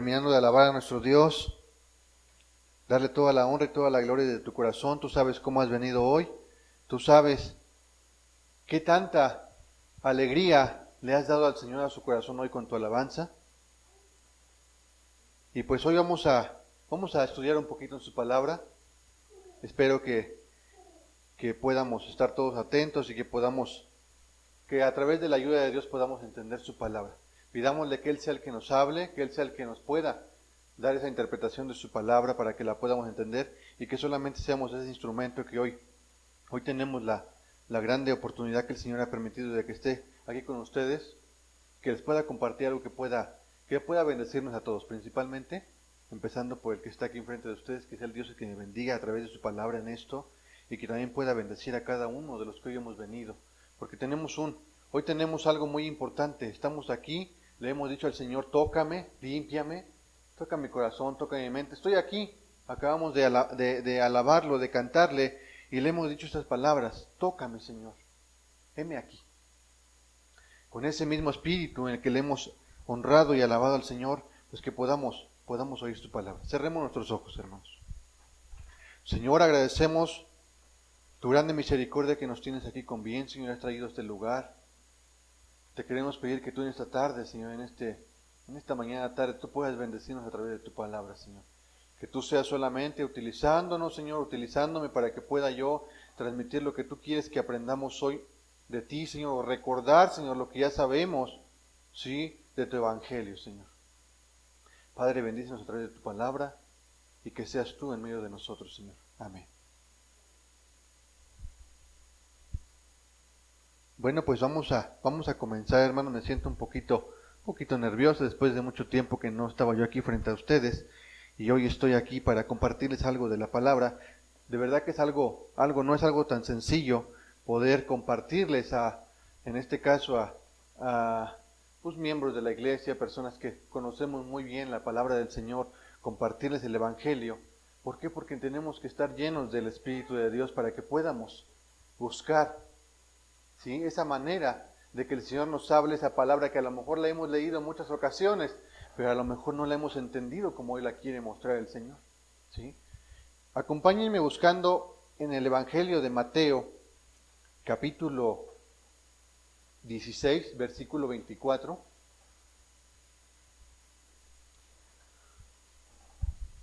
terminando de alabar a nuestro Dios, darle toda la honra y toda la gloria de tu corazón. Tú sabes cómo has venido hoy, tú sabes qué tanta alegría le has dado al Señor a su corazón hoy con tu alabanza. Y pues hoy vamos a estudiar un poquito en su palabra. Espero que podamos estar todos atentos y que a través de la ayuda de Dios podamos entender su palabra. Pidámosle que Él sea el que nos hable, que Él sea el que nos pueda dar esa interpretación de su palabra para que la podamos entender y que solamente seamos ese instrumento que hoy tenemos la grande oportunidad que el Señor ha permitido de que esté aquí con ustedes, que les pueda compartir algo que pueda bendecirnos a todos, principalmente empezando por el que está aquí enfrente de ustedes, que sea el Dios el que me bendiga a través de su palabra en esto y que también pueda bendecir a cada uno de los que hoy hemos venido, porque hoy tenemos algo muy importante. Estamos aquí, le hemos dicho al Señor: tócame, límpiame, toca mi corazón, toca mi mente. Estoy aquí, acabamos de alabarlo, de cantarle, y le hemos dicho estas palabras: tócame, Señor, heme aquí. Con ese mismo espíritu en el que le hemos honrado y alabado al Señor, pues que podamos oír su palabra. Cerremos nuestros ojos, hermanos. Señor, agradecemos tu grande misericordia que nos tienes aquí con bien, Señor, has traído a este lugar. Te queremos pedir que tú en esta tarde, Señor, en esta mañana tarde, tú puedas bendecirnos a través de tu palabra, Señor. Que tú seas solamente utilizándonos, Señor, utilizándome para que pueda yo transmitir lo que tú quieres que aprendamos hoy de ti, Señor. Recordar, Señor, lo que ya sabemos, sí, de tu evangelio, Señor. Padre, bendícenos a través de tu palabra y que seas tú en medio de nosotros, Señor. Amén. Bueno, pues vamos a comenzar, hermano. Me siento un poquito nervioso después de mucho tiempo que no estaba yo aquí frente a ustedes, y hoy estoy aquí para compartirles algo de la palabra. De verdad que es no es algo tan sencillo poder compartirles en este caso a pues miembros de la iglesia, personas que conocemos muy bien la palabra del Señor, compartirles el evangelio. ¿Por qué? Porque tenemos que estar llenos del Espíritu de Dios para que podamos buscar, ¿sí?, esa manera de que el Señor nos hable, esa palabra que a lo mejor la hemos leído en muchas ocasiones, pero a lo mejor no la hemos entendido como hoy la quiere mostrar el Señor, ¿sí? Acompáñenme buscando en el Evangelio de Mateo, capítulo 16, versículo 24.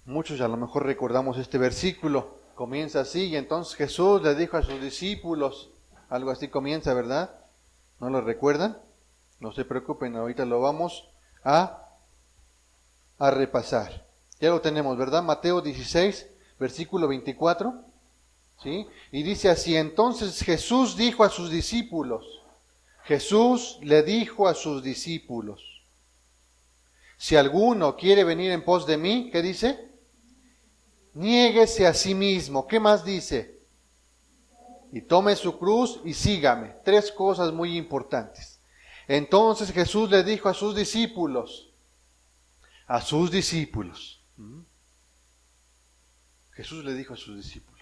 Muchos a lo mejor recordamos este versículo. Comienza así: y entonces Jesús le dijo a sus discípulos, algo así comienza, ¿verdad? ¿No lo recuerdan? No se preocupen, ahorita lo vamos a repasar. Ya lo tenemos, ¿verdad? Mateo 16, versículo 24. ¿Sí? Y dice así: entonces Jesús dijo a sus discípulos, Jesús le dijo a sus discípulos: si alguno quiere venir en pos de mí, ¿qué dice? Niéguese a sí mismo. ¿Qué más dice? Y tome su cruz y sígame. 3 cosas muy importantes. Entonces Jesús le dijo a sus discípulos, Jesús le dijo a sus discípulos.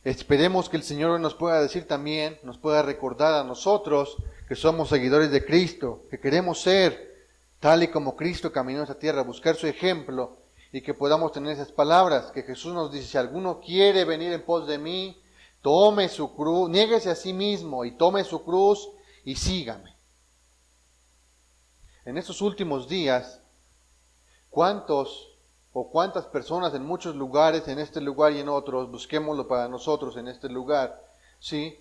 Esperemos que el Señor nos pueda decir también, nos pueda recordar a nosotros que somos seguidores de Cristo, que queremos ser tal y como Cristo caminó en esta tierra, buscar su ejemplo, y que podamos tener esas palabras que Jesús nos dice: si alguno quiere venir en pos de mí, tome su cruz, niéguese a sí mismo y tome su cruz y sígame. En estos últimos días, ¿cuántas personas en muchos lugares, en este lugar y en otros, busquémoslo para nosotros en este lugar, sí,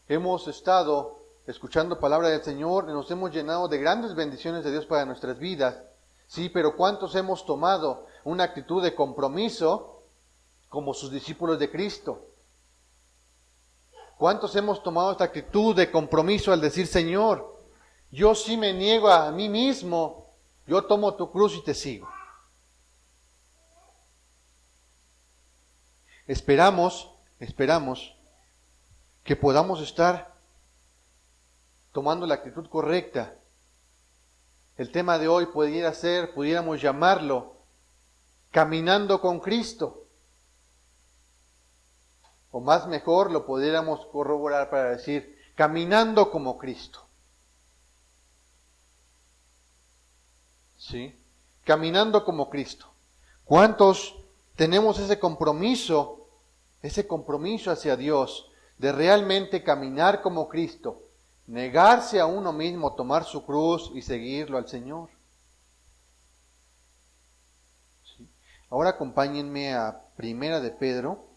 hemos estado escuchando palabra del Señor y nos hemos llenado de grandes bendiciones de Dios para nuestras vidas, sí, pero ¿cuántos hemos tomado una actitud de compromiso como sus discípulos de Cristo? ¿Cuántos hemos tomado esta actitud de compromiso al decir: Señor, yo sí me niego a mí mismo, yo tomo tu cruz y te sigo? Esperamos que podamos estar tomando la actitud correcta. El tema de hoy pudiéramos llamarlo caminando con Cristo. O más mejor lo pudiéramos corroborar para decir caminando como Cristo. ¿sí? Caminando como Cristo. ¿Cuántos tenemos ese compromiso hacia Dios de realmente caminar como Cristo, negarse a uno mismo, tomar su cruz y seguirlo al Señor? ¿Sí? Ahora acompáñenme a Primera de Pedro,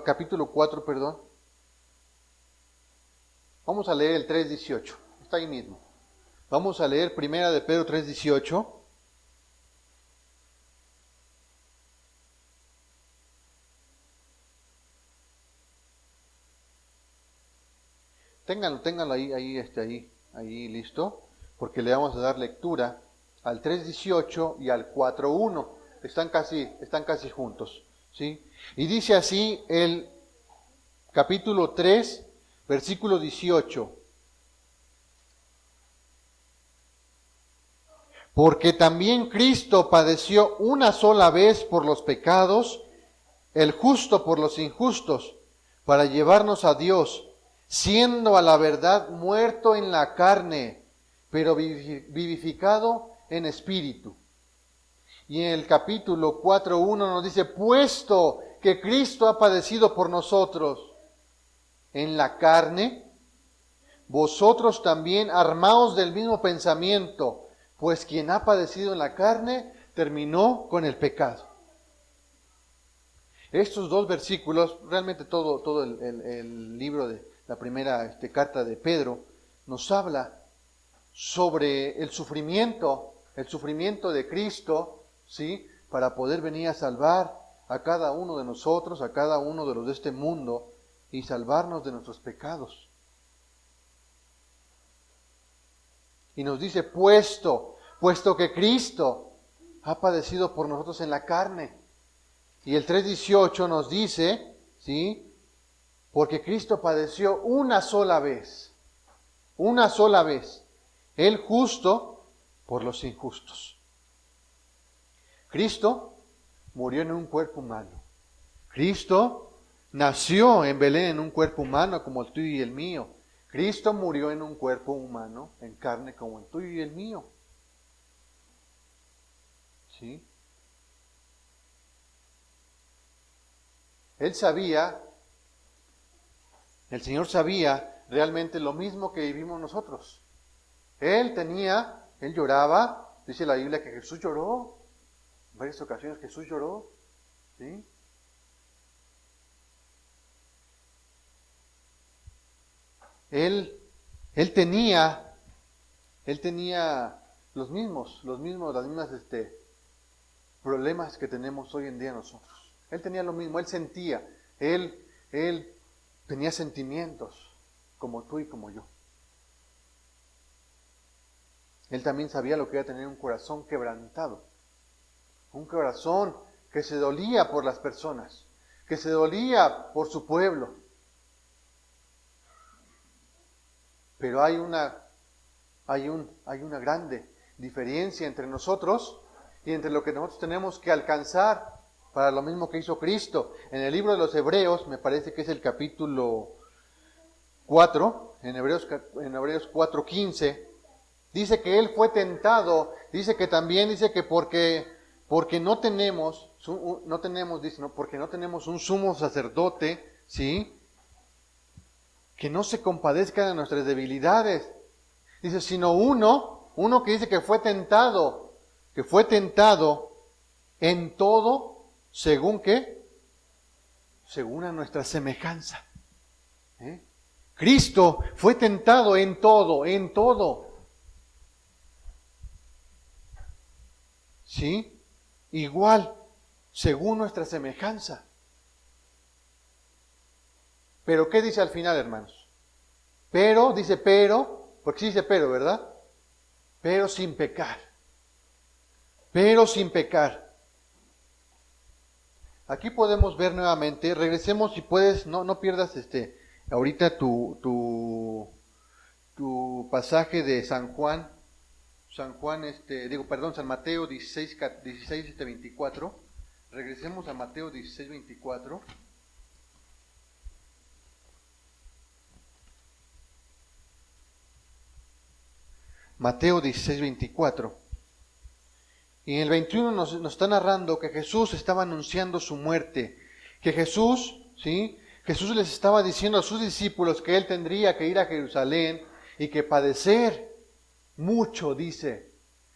capítulo 4, perdón. Vamos a leer el 3:18, está ahí mismo. Vamos a leer Primera de Pedro 3:18. Ténganlo ahí listo, porque le vamos a dar lectura al 3:18 y al 4:1. Están casi juntos, ¿sí? Y dice así el capítulo 3, versículo 18. Porque también Cristo padeció una sola vez por los pecados, el justo por los injustos, para llevarnos a Dios, siendo a la verdad muerto en la carne, pero vivificado en espíritu. Y en el capítulo 4:1 nos dice, puesto que Cristo ha padecido por nosotros en la carne, vosotros también armaos del mismo pensamiento, pues quien ha padecido en la carne terminó con el pecado. Estos dos versículos, realmente todo el libro de la primera carta de Pedro, nos habla sobre el sufrimiento de Cristo, ¿sí? Para poder venir a salvar a cada uno de nosotros, a cada uno de los de este mundo, y salvarnos de nuestros pecados. Y nos dice, puesto que Cristo ha padecido por nosotros en la carne. Y el 3:18 nos dice, ¿sí? Porque Cristo padeció una sola vez, el justo por los injustos. Cristo murió en un cuerpo humano. Cristo nació en Belén en un cuerpo humano como el tuyo y el mío. Cristo murió en un cuerpo humano, en carne como el tuyo y el mío. ¿Sí? El Señor sabía realmente lo mismo que vivimos nosotros. Él lloraba, dice la Biblia que Jesús lloró, en varias ocasiones Jesús lloró, ¿sí? Él tenía las mismas problemas que tenemos hoy en día nosotros. Él tenía lo mismo, él sentía, él tenía sentimientos como tú y como yo. Él también sabía lo que era tener un corazón quebrantado, un corazón que se dolía por las personas, que se dolía por su pueblo. Pero hay una grande diferencia entre nosotros y entre lo que nosotros tenemos que alcanzar para lo mismo que hizo Cristo. En el libro de los Hebreos, me parece que es el capítulo 4, en Hebreos 4:15, dice que Él fue tentado, dice que porque no tenemos un sumo sacerdote, ¿sí? Que no se compadezca de nuestras debilidades. Dice, sino uno que dice que fue tentado en todo, ¿según qué? Según a nuestra semejanza. Cristo fue tentado en todo. ¿Sí? Igual, según nuestra semejanza. Pero, ¿qué dice al final, hermanos? Porque sí dice pero, ¿verdad? Pero sin pecar. Aquí podemos ver nuevamente, regresemos si puedes, no pierdas ahorita tu pasaje de San Mateo 16, 24. Regresemos a Mateo 16, 24. Mateo 16:24. Y en el 21 nos está narrando que Jesús estaba anunciando su muerte, que Jesús, ¿sí? Jesús les estaba diciendo a sus discípulos que Él tendría que ir a Jerusalén y que padecer mucho, dice.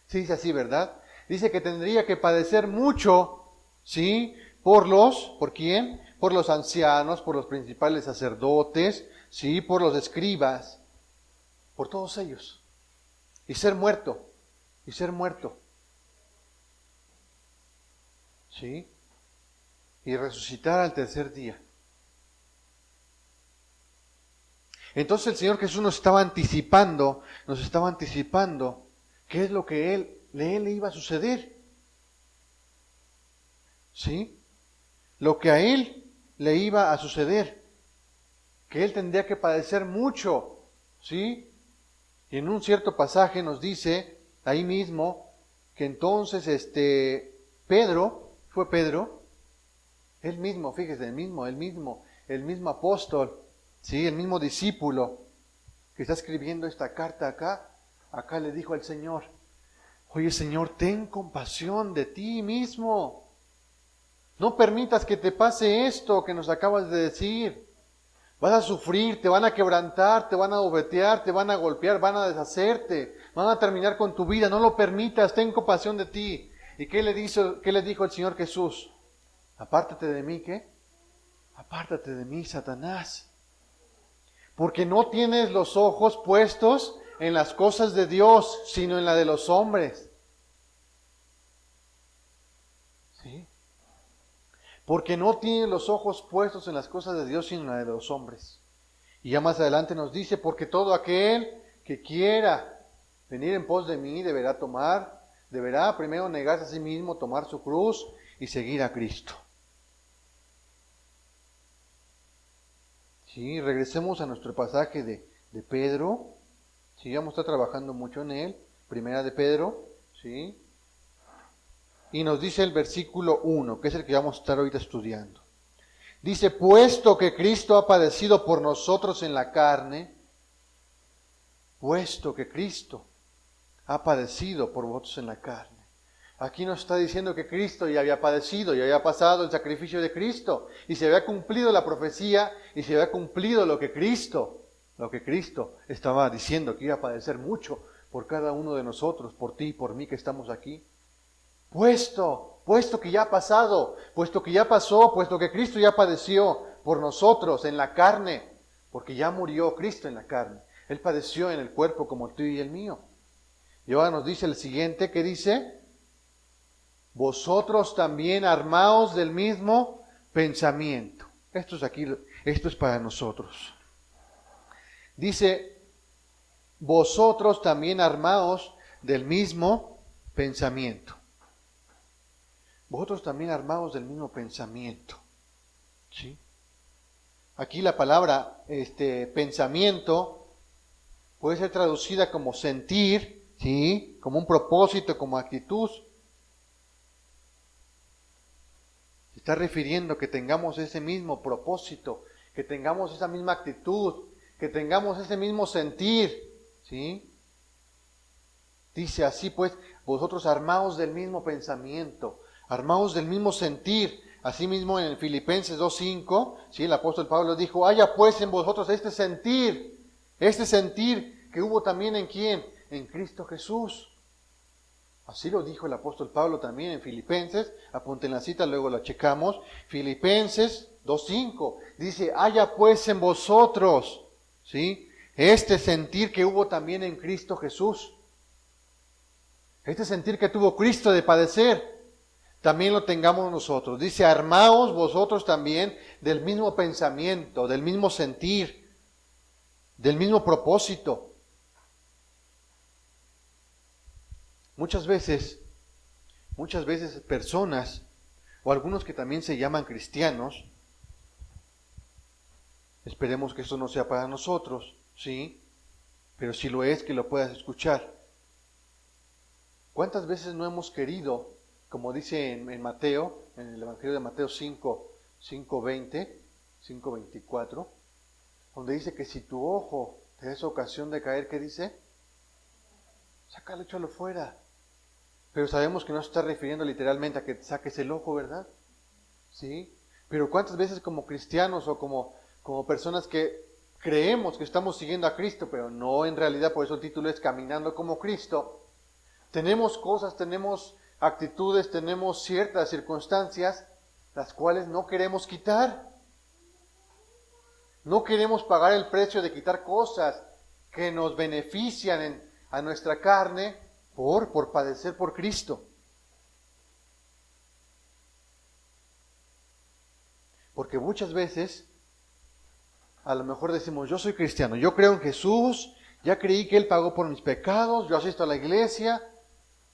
Sí, dice así, ¿verdad? Dice que tendría que padecer mucho, ¿sí? ¿Por quién? Por los ancianos, por los principales sacerdotes, ¿sí? Por los escribas, por todos ellos. Y ser muerto, y ser muerto. ¿Sí? Y resucitar al tercer día. Entonces el Señor Jesús nos estaba anticipando qué es lo que Él le iba a suceder. ¿Sí? Lo que a Él le iba a suceder. Que Él tendría que padecer mucho. ¿Sí? Y en un cierto pasaje nos dice, ahí mismo, que entonces fue Pedro, él mismo, fíjese, el mismo apóstol, ¿sí? El mismo discípulo que está escribiendo esta carta acá le dijo al Señor, oye Señor, ten compasión de ti mismo, no permitas que te pase esto que nos acabas de decir, vas a sufrir, te van a quebrantar, te van a dobetear, te van a golpear, van a deshacerte, van a terminar con tu vida, no lo permitas, ten compasión de ti. ¿Y qué le dijo el Señor Jesús? Apártate de mí, ¿qué? Apártate de mí, Satanás. Porque no tienes los ojos puestos en las cosas de Dios, sino en la de los hombres. ¿Sí? Porque no tienes los ojos puestos en las cosas de Dios, sino en la de los hombres. Y ya más adelante nos dice, porque todo aquel que quiera venir en pos de mí deberá primero negarse a sí mismo, tomar su cruz y seguir a Cristo. Sí, regresemos a nuestro pasaje de Pedro. Sí, vamos a estar trabajando mucho en él. Primera de Pedro, ¿sí? Y nos dice el versículo 1, que es el que vamos a estar ahorita estudiando. Dice, puesto que Cristo ha padecido por nosotros en la carne, puesto que Cristo ha padecido por vosotros en la carne. Aquí nos está diciendo que Cristo ya había padecido, ya había pasado el sacrificio de Cristo, y se había cumplido la profecía, y se había cumplido lo que Cristo estaba diciendo, que iba a padecer mucho por cada uno de nosotros, por ti y por mí que estamos aquí. Puesto que ya ha pasado, puesto que ya pasó, puesto que Cristo ya padeció por nosotros en la carne, porque ya murió Cristo en la carne. Él padeció en el cuerpo como tú y el mío. Y ahora nos dice el siguiente, ¿qué dice? Vosotros también armaos del mismo pensamiento. Esto es para nosotros. Dice, vosotros también armaos del mismo pensamiento. Vosotros también armados del mismo pensamiento. ¿Sí? Aquí la palabra pensamiento puede ser traducida como sentir, ¿sí? Como un propósito, como actitud. Se está refiriendo que tengamos ese mismo propósito, que tengamos esa misma actitud, que tengamos ese mismo sentir, ¿sí? Dice así pues, vosotros armaos del mismo pensamiento, armaos del mismo sentir. Asimismo en Filipenses 2:5, ¿sí? El apóstol Pablo dijo, haya pues en vosotros este sentir que hubo también en ¿quién? En Cristo Jesús. Así lo dijo el apóstol Pablo también en Filipenses, apunten la cita, luego la checamos. Filipenses 2:5, dice, haya pues en vosotros, ¿sí? Este sentir que hubo también en Cristo Jesús. Este sentir que tuvo Cristo de padecer, también lo tengamos nosotros. Dice, armaos vosotros también del mismo pensamiento, del mismo sentir, del mismo propósito. Muchas veces personas, o algunos que también se llaman cristianos, esperemos que eso no sea para nosotros, ¿sí? Pero si lo es, que lo puedas escuchar. ¿Cuántas veces no hemos querido, como dice en Mateo, en el Evangelio de Mateo 5:20, 5:24, donde dice que si tu ojo te es ocasión de caer, ¿qué dice? sácalo, échalo fuera. Pero sabemos que no se está refiriendo literalmente a que te saques el ojo, ¿verdad? ¿Sí? Pero ¿cuántas veces como cristianos o como personas que creemos que estamos siguiendo a Cristo, pero no en realidad, por eso el título es Caminando como Cristo, tenemos cosas, tenemos actitudes, tenemos ciertas circunstancias, las cuales no queremos quitar? No queremos pagar el precio de quitar cosas que nos benefician a nuestra carne por padecer por Cristo. Porque muchas veces, a lo mejor decimos, yo soy cristiano, yo creo en Jesús, ya creí que Él pagó por mis pecados, yo asisto a la iglesia,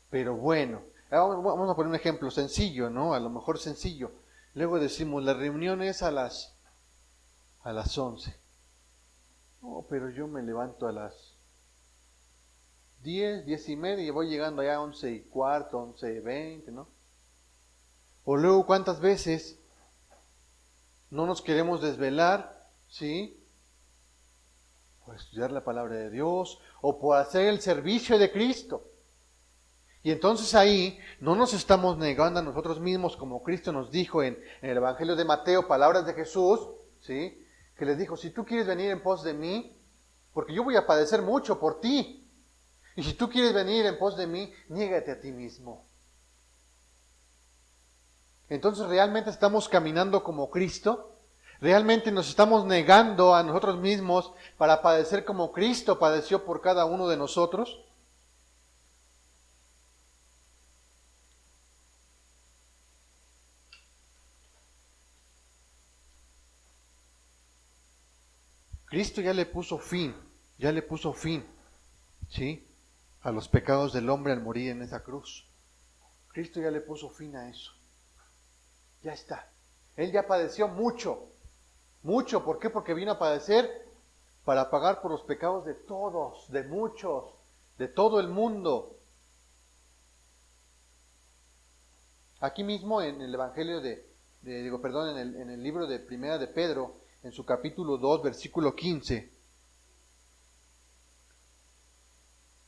pero bueno, vamos a poner un ejemplo sencillo, ¿no? A lo mejor sencillo. Luego decimos, la reunión es a las 11. No, pero yo me levanto a las 10 y media y voy llegando allá a 11:15, 11:20, ¿no? O luego, ¿cuántas veces no nos queremos desvelar, ¿sí? Por estudiar la palabra de Dios o por hacer el servicio de Cristo. Y entonces ahí no nos estamos negando a nosotros mismos, como Cristo nos dijo en el Evangelio de Mateo, palabras de Jesús, ¿sí? Que les dijo, si tú quieres venir en pos de mí, porque yo voy a padecer mucho por ti. Y si tú quieres venir en pos de mí, niégate a ti mismo. Entonces, ¿realmente estamos caminando como Cristo? ¿Realmente nos estamos negando a nosotros mismos para padecer como Cristo padeció por cada uno de nosotros? Cristo ya le puso fin, ¿sí? A los pecados del hombre al morir en esa cruz. Cristo ya le puso fin a eso. Ya está. Él ya padeció mucho. Mucho. ¿Por qué? Porque vino a padecer para pagar por los pecados de todos, de muchos, de todo el mundo. Aquí mismo en el Evangelio en el libro de Primera de Pedro, en su capítulo 2, versículo 15.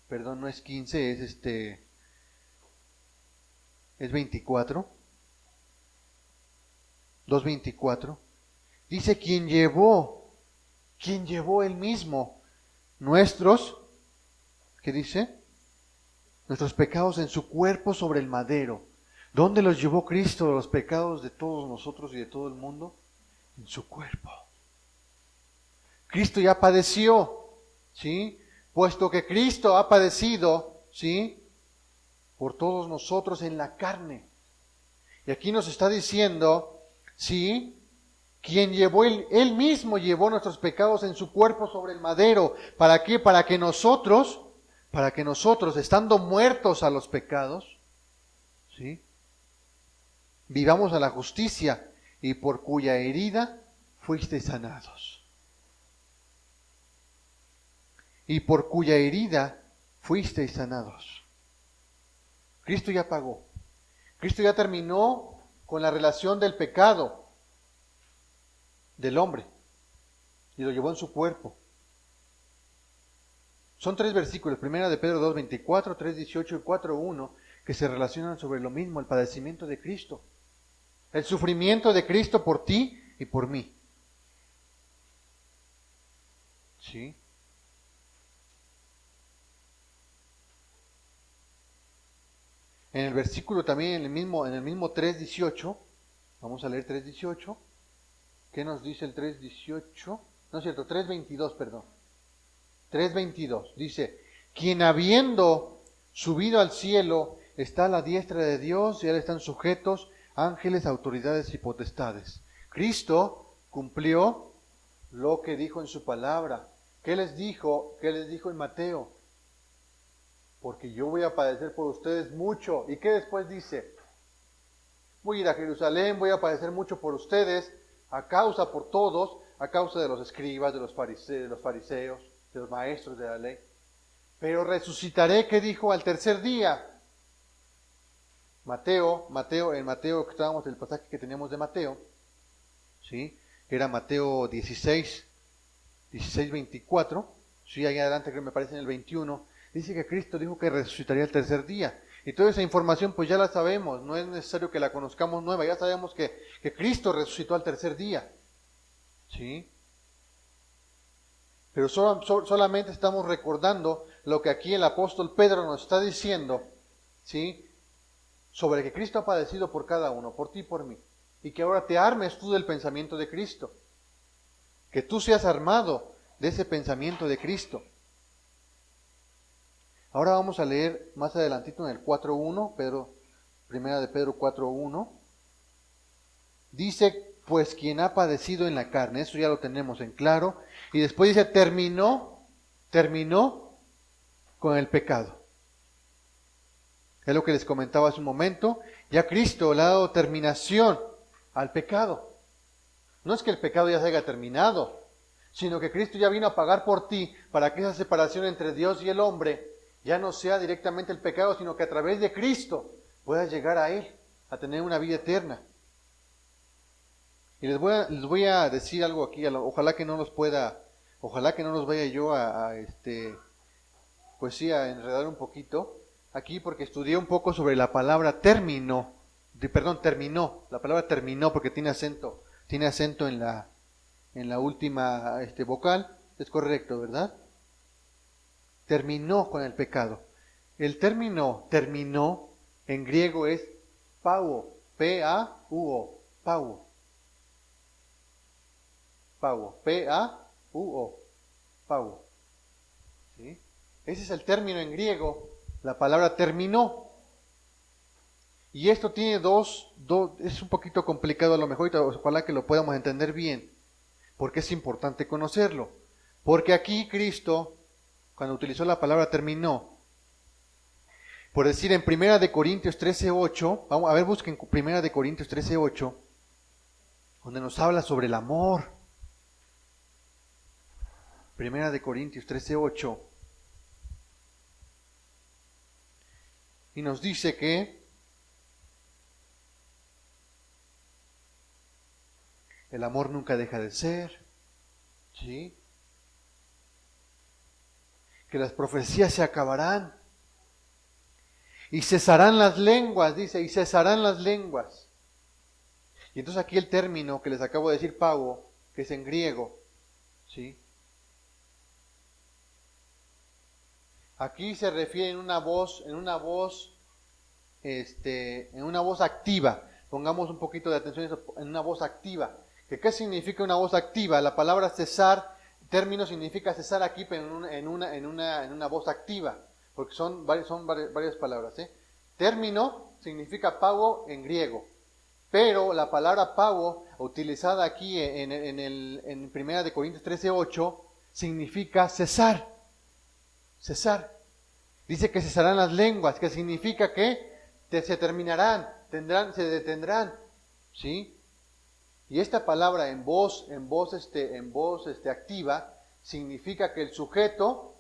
Perdón, no es 15, es 24. 2:24. Dice, quien llevó él mismo ¿qué dice? Nuestros pecados en su cuerpo sobre el madero. ¿Dónde los llevó Cristo, los pecados de todos nosotros y de todo el mundo? En su cuerpo. Cristo ya padeció, ¿sí? Puesto que Cristo ha padecido, ¿sí? Por todos nosotros en la carne. Y aquí nos está diciendo, ¿sí? Quien él mismo llevó nuestros pecados en su cuerpo sobre el madero. ¿Para qué? Para que nosotros, estando muertos a los pecados, ¿sí? Vivamos a la justicia y por cuya herida fuisteis sanados. Y por cuya herida fuisteis sanados. Cristo ya pagó. Cristo ya terminó con la relación del pecado del hombre y lo llevó en su cuerpo. Son 3 versículos, primera de Pedro 2:24, 3:18 y 4:1, que se relacionan sobre lo mismo, el padecimiento de Cristo, el sufrimiento de Cristo por ti y por mí. ¿Sí? En el versículo también, en el mismo 3:18, vamos a leer 3:18. ¿Qué nos dice el 3:18? No es cierto, 3:22, perdón. 3:22 dice, quien habiendo subido al cielo está a la diestra de Dios y a él están sujetos ángeles, autoridades y potestades. Cristo cumplió lo que dijo en su palabra. ¿Qué les dijo? ¿Qué les dijo en Mateo? Porque yo voy a padecer por ustedes mucho. ¿Y qué después dice? Voy a ir a Jerusalén, voy a padecer mucho por ustedes, a causa por todos, a causa de los escribas, de los fariseos, de los maestros de la ley. Pero resucitaré, ¿qué dijo? Al tercer día. En Mateo, que estábamos en el pasaje que teníamos de Mateo, ¿sí? Era Mateo 16:24, sí, ahí adelante creo que me parece en el 21, Dice que Cristo dijo que resucitaría el tercer día. Y toda esa información pues ya la sabemos, no es necesario que la conozcamos nueva, ya sabemos que Cristo resucitó al tercer día. ¿Sí? Pero solamente estamos recordando lo que aquí el apóstol Pedro nos está diciendo, ¿sí? Sobre que Cristo ha padecido por cada uno, por ti y por mí. Y que ahora te armes tú del pensamiento de Cristo. Que tú seas armado de ese pensamiento de Cristo. Ahora vamos a leer más adelantito en el 4.1, primera de Pedro 4.1. Dice, pues quien ha padecido en la carne, eso ya lo tenemos en claro. Y después dice, terminó con el pecado. Es lo que les comentaba hace un momento. Ya Cristo le ha dado terminación al pecado. No es que el pecado ya se haya terminado, sino que Cristo ya vino a pagar por ti para que esa separación entre Dios y el hombre ya no sea directamente el pecado, sino que a través de Cristo puedas llegar a Él, a tener una vida eterna. Y les voy a decir algo aquí, ojalá que no nos vaya yo a enredar un poquito aquí, porque estudié un poco sobre la palabra terminó, la palabra terminó porque tiene acento en la última vocal, es correcto, ¿verdad? Terminó con el pecado. El término terminó en griego es pauo, P-A-U-O, pauo. Pauo, P-A-U-O, pauo. ¿Sí? Ese es el término en griego, la palabra terminó. Y esto tiene es un poquito complicado a lo mejor, ojalá que lo podamos entender bien, porque es importante conocerlo. Porque aquí Cristo, cuando utilizó la palabra terminó, por decir en 1 Corintios 13:8, vamos a ver, busquen 1 Corintios 13:8, donde nos habla sobre el amor. 1 Corintios 13:8, y nos dice que el amor nunca deja de ser, ¿sí? Que las profecías se acabarán y cesarán las lenguas, dice, y cesarán las lenguas. Y entonces aquí el término que les acabo de decir, pauo, que es en griego, ¿sí? Aquí se refiere en una voz activa. Pongamos un poquito de atención en una voz activa. ¿Qué significa una voz activa? La palabra cesar, término significa cesar aquí, pero en una voz activa, porque son varias palabras. Término significa pauo en griego, pero la palabra pauo, utilizada aquí en 1 Corintios 13:8, significa cesar. Cesar. Dice que cesarán las lenguas, que significa que se terminarán, se detendrán, ¿sí? Y esta palabra en voz activa significa que el sujeto,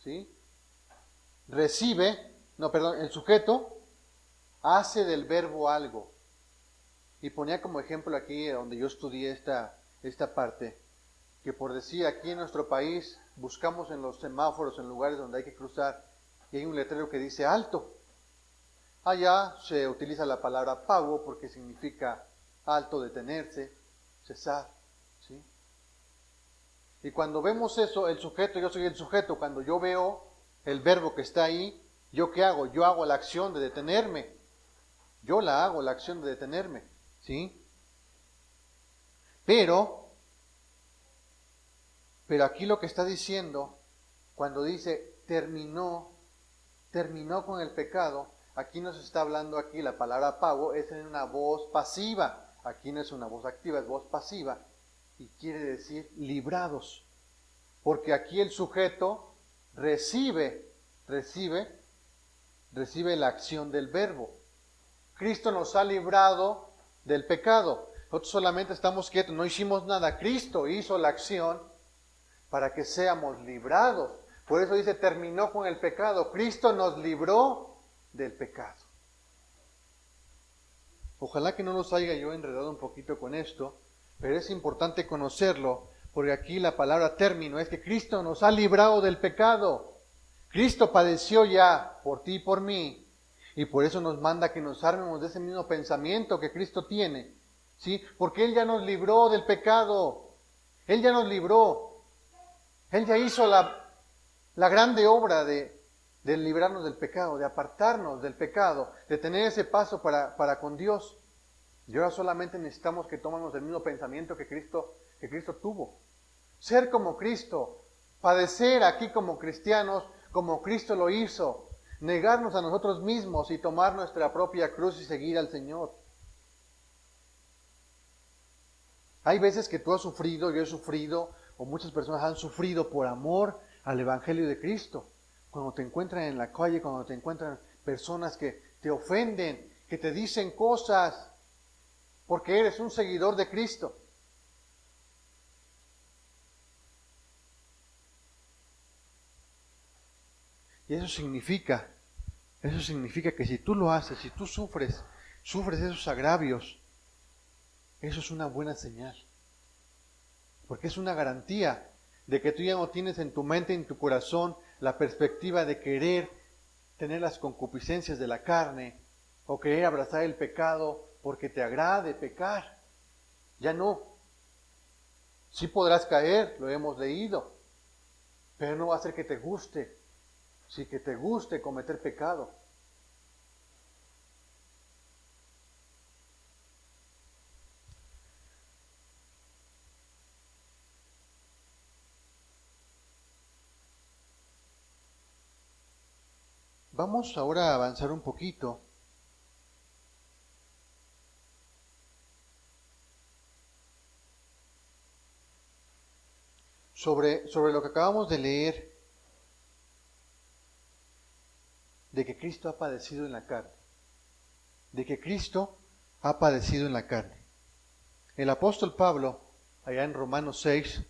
¿sí? El sujeto hace del verbo algo. Y ponía como ejemplo aquí donde yo estudié esta parte, que por decir aquí en nuestro país buscamos en los semáforos, en lugares donde hay que cruzar, y hay un letrero que dice alto. Allá se utiliza la palabra pauo porque significa alto, detenerse, cesar, ¿sí? Y cuando vemos eso, el sujeto, yo soy el sujeto, cuando yo veo el verbo que está ahí, ¿yo qué hago? Yo hago la acción de detenerme. Yo la hago, la acción de detenerme, ¿sí? Pero aquí lo que está diciendo, cuando dice terminó con el pecado, aquí nos está hablando aquí, la palabra pauo es en una voz pasiva. Aquí no es una voz activa, es voz pasiva. Y quiere decir librados. Porque aquí el sujeto recibe la acción del verbo. Cristo nos ha librado del pecado. Nosotros solamente estamos quietos, no hicimos nada. Cristo hizo la acción para que seamos librados. Por eso dice, terminó con el pecado. Cristo nos libró del pecado. Ojalá que no nos haya yo enredado un poquito con esto, pero es importante conocerlo, porque aquí la palabra término es que Cristo nos ha librado del pecado. Cristo padeció ya por ti y por mí, y por eso nos manda que nos armemos de ese mismo pensamiento que Cristo tiene, ¿sí? Porque Él ya nos libró del pecado, Él ya nos libró, Él ya hizo la grande obra de librarnos del pecado, de apartarnos del pecado, de tener ese paso para con Dios. Y ahora solamente necesitamos que tomemos el mismo pensamiento que Cristo tuvo. Ser como Cristo, padecer aquí como cristianos, como Cristo lo hizo, negarnos a nosotros mismos y tomar nuestra propia cruz y seguir al Señor. Hay veces que tú has sufrido, yo he sufrido, o muchas personas han sufrido por amor al Evangelio de Cristo. Cuando te encuentran en la calle, cuando te encuentran personas que te ofenden, que te dicen cosas, porque eres un seguidor de Cristo. Y eso significa que si tú lo haces, si tú sufres esos agravios, eso es una buena señal. Porque es una garantía de que tú ya no tienes en tu mente, en tu corazón, la perspectiva de querer tener las concupiscencias de la carne o querer abrazar el pecado porque te agrade pecar. Ya no. Sí podrás caer, lo hemos leído, pero no va a ser que te guste. Sí, que te guste cometer pecado. Vamos ahora a avanzar un poquito sobre lo que acabamos de leer, de que Cristo ha padecido en la carne. De que Cristo ha padecido en la carne. El apóstol Pablo, allá en Romanos 6,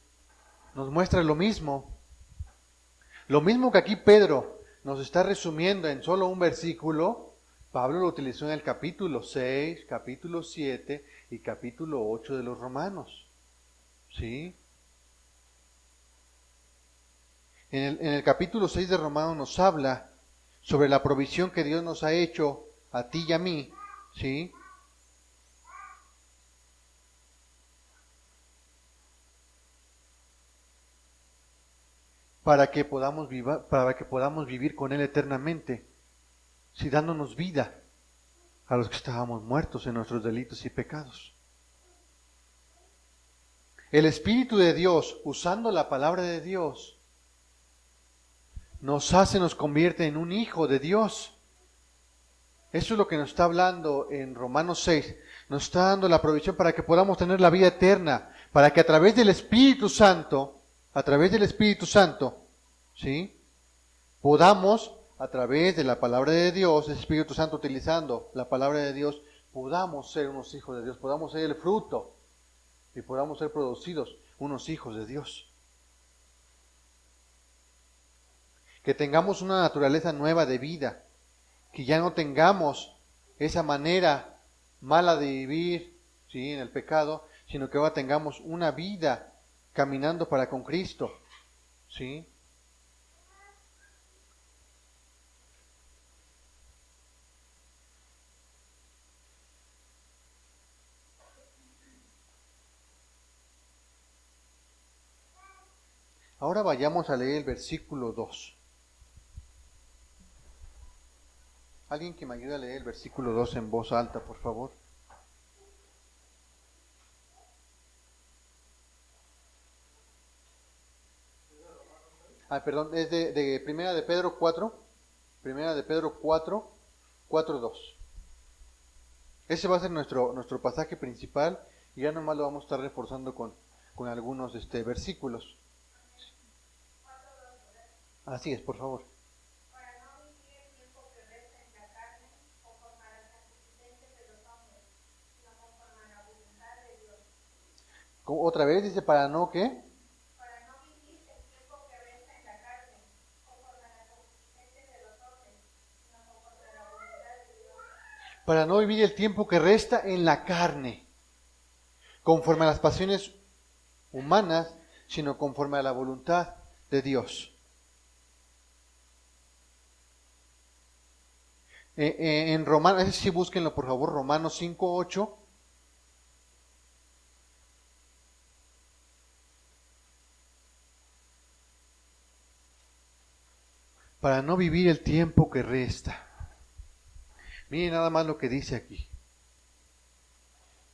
nos muestra lo mismo. Lo mismo que aquí Pedro nos está resumiendo en solo un versículo, Pablo lo utilizó en el capítulo 6, capítulo 7 y capítulo 8 de los Romanos. ¿Sí? En el capítulo 6 de Romanos nos habla sobre la provisión que Dios nos ha hecho a ti y a mí, ¿sí? Para que podamos vivir con Él eternamente, ¿sí? Dándonos vida a los que estábamos muertos en nuestros delitos y pecados. El Espíritu de Dios, usando la palabra de Dios, nos convierte en un hijo de Dios. Eso es lo que nos está hablando en Romanos 6. Nos está dando la provisión para que podamos tener la vida eterna, para que a través del Espíritu Santo, ¿sí? Podamos, a través de la palabra de Dios, el Espíritu Santo utilizando la palabra de Dios, podamos ser unos hijos de Dios, podamos ser el fruto y podamos ser producidos unos hijos de Dios. Que tengamos una naturaleza nueva de vida, que ya no tengamos esa manera mala de vivir, ¿sí? En el pecado, sino que ahora tengamos una vida caminando para con Cristo, ¿sí? Ahora vayamos a leer el versículo 2. Alguien que me ayude a leer el versículo 2 en voz alta, por favor. Perdón, es de Primera de Pedro 4. Primera de Pedro 4, 2. Ese va a ser nuestro pasaje principal y ya nomás lo vamos a estar reforzando con algunos versículos. Así es, por favor. Otra vez dice, ¿para no qué? Para no vivir el tiempo que resta en la carne, conforme a la concupiscencia de los hombres, sino conforme a la voluntad de Dios. Para no vivir el tiempo que resta en la carne, conforme a las pasiones humanas, sino conforme a la voluntad de Dios. En Romanos, ese sí búsquenlo por favor, Romanos 5:8. Para no vivir el tiempo que resta. Miren nada más lo que dice aquí.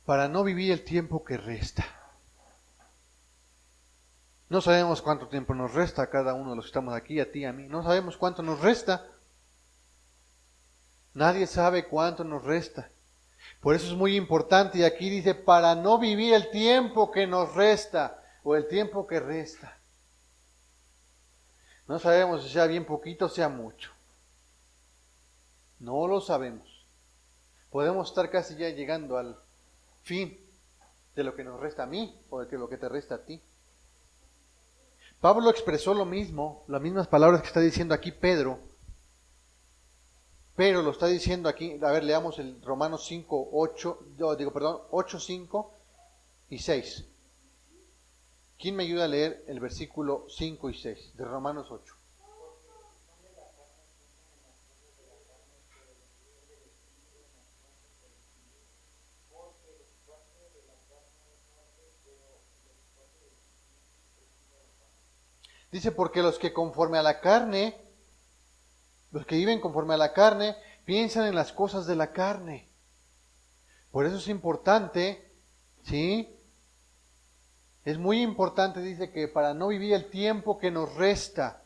Para no vivir el tiempo que resta. No sabemos cuánto tiempo nos resta a cada uno de los que estamos aquí, a ti, a mí. No sabemos cuánto nos resta. Nadie sabe cuánto nos resta. Por eso es muy importante, y aquí dice, para no vivir el tiempo que nos resta, o el tiempo que resta. No sabemos si sea bien poquito o sea mucho. No lo sabemos. Podemos estar casi ya llegando al fin de lo que nos resta a mí, o de lo que te resta a ti. Pablo expresó lo mismo, las mismas palabras que está diciendo aquí Pedro, pero lo está diciendo aquí, a ver, leamos el Romanos 8, 5 y 6. ¿Quién me ayuda a leer el versículo 5 y 6 de Romanos 8? Dice, porque los que conforme a la carne, los que viven conforme a la carne, piensan en las cosas de la carne. Por eso es importante, ¿sí? Es muy importante, dice, que para no vivir el tiempo que nos resta.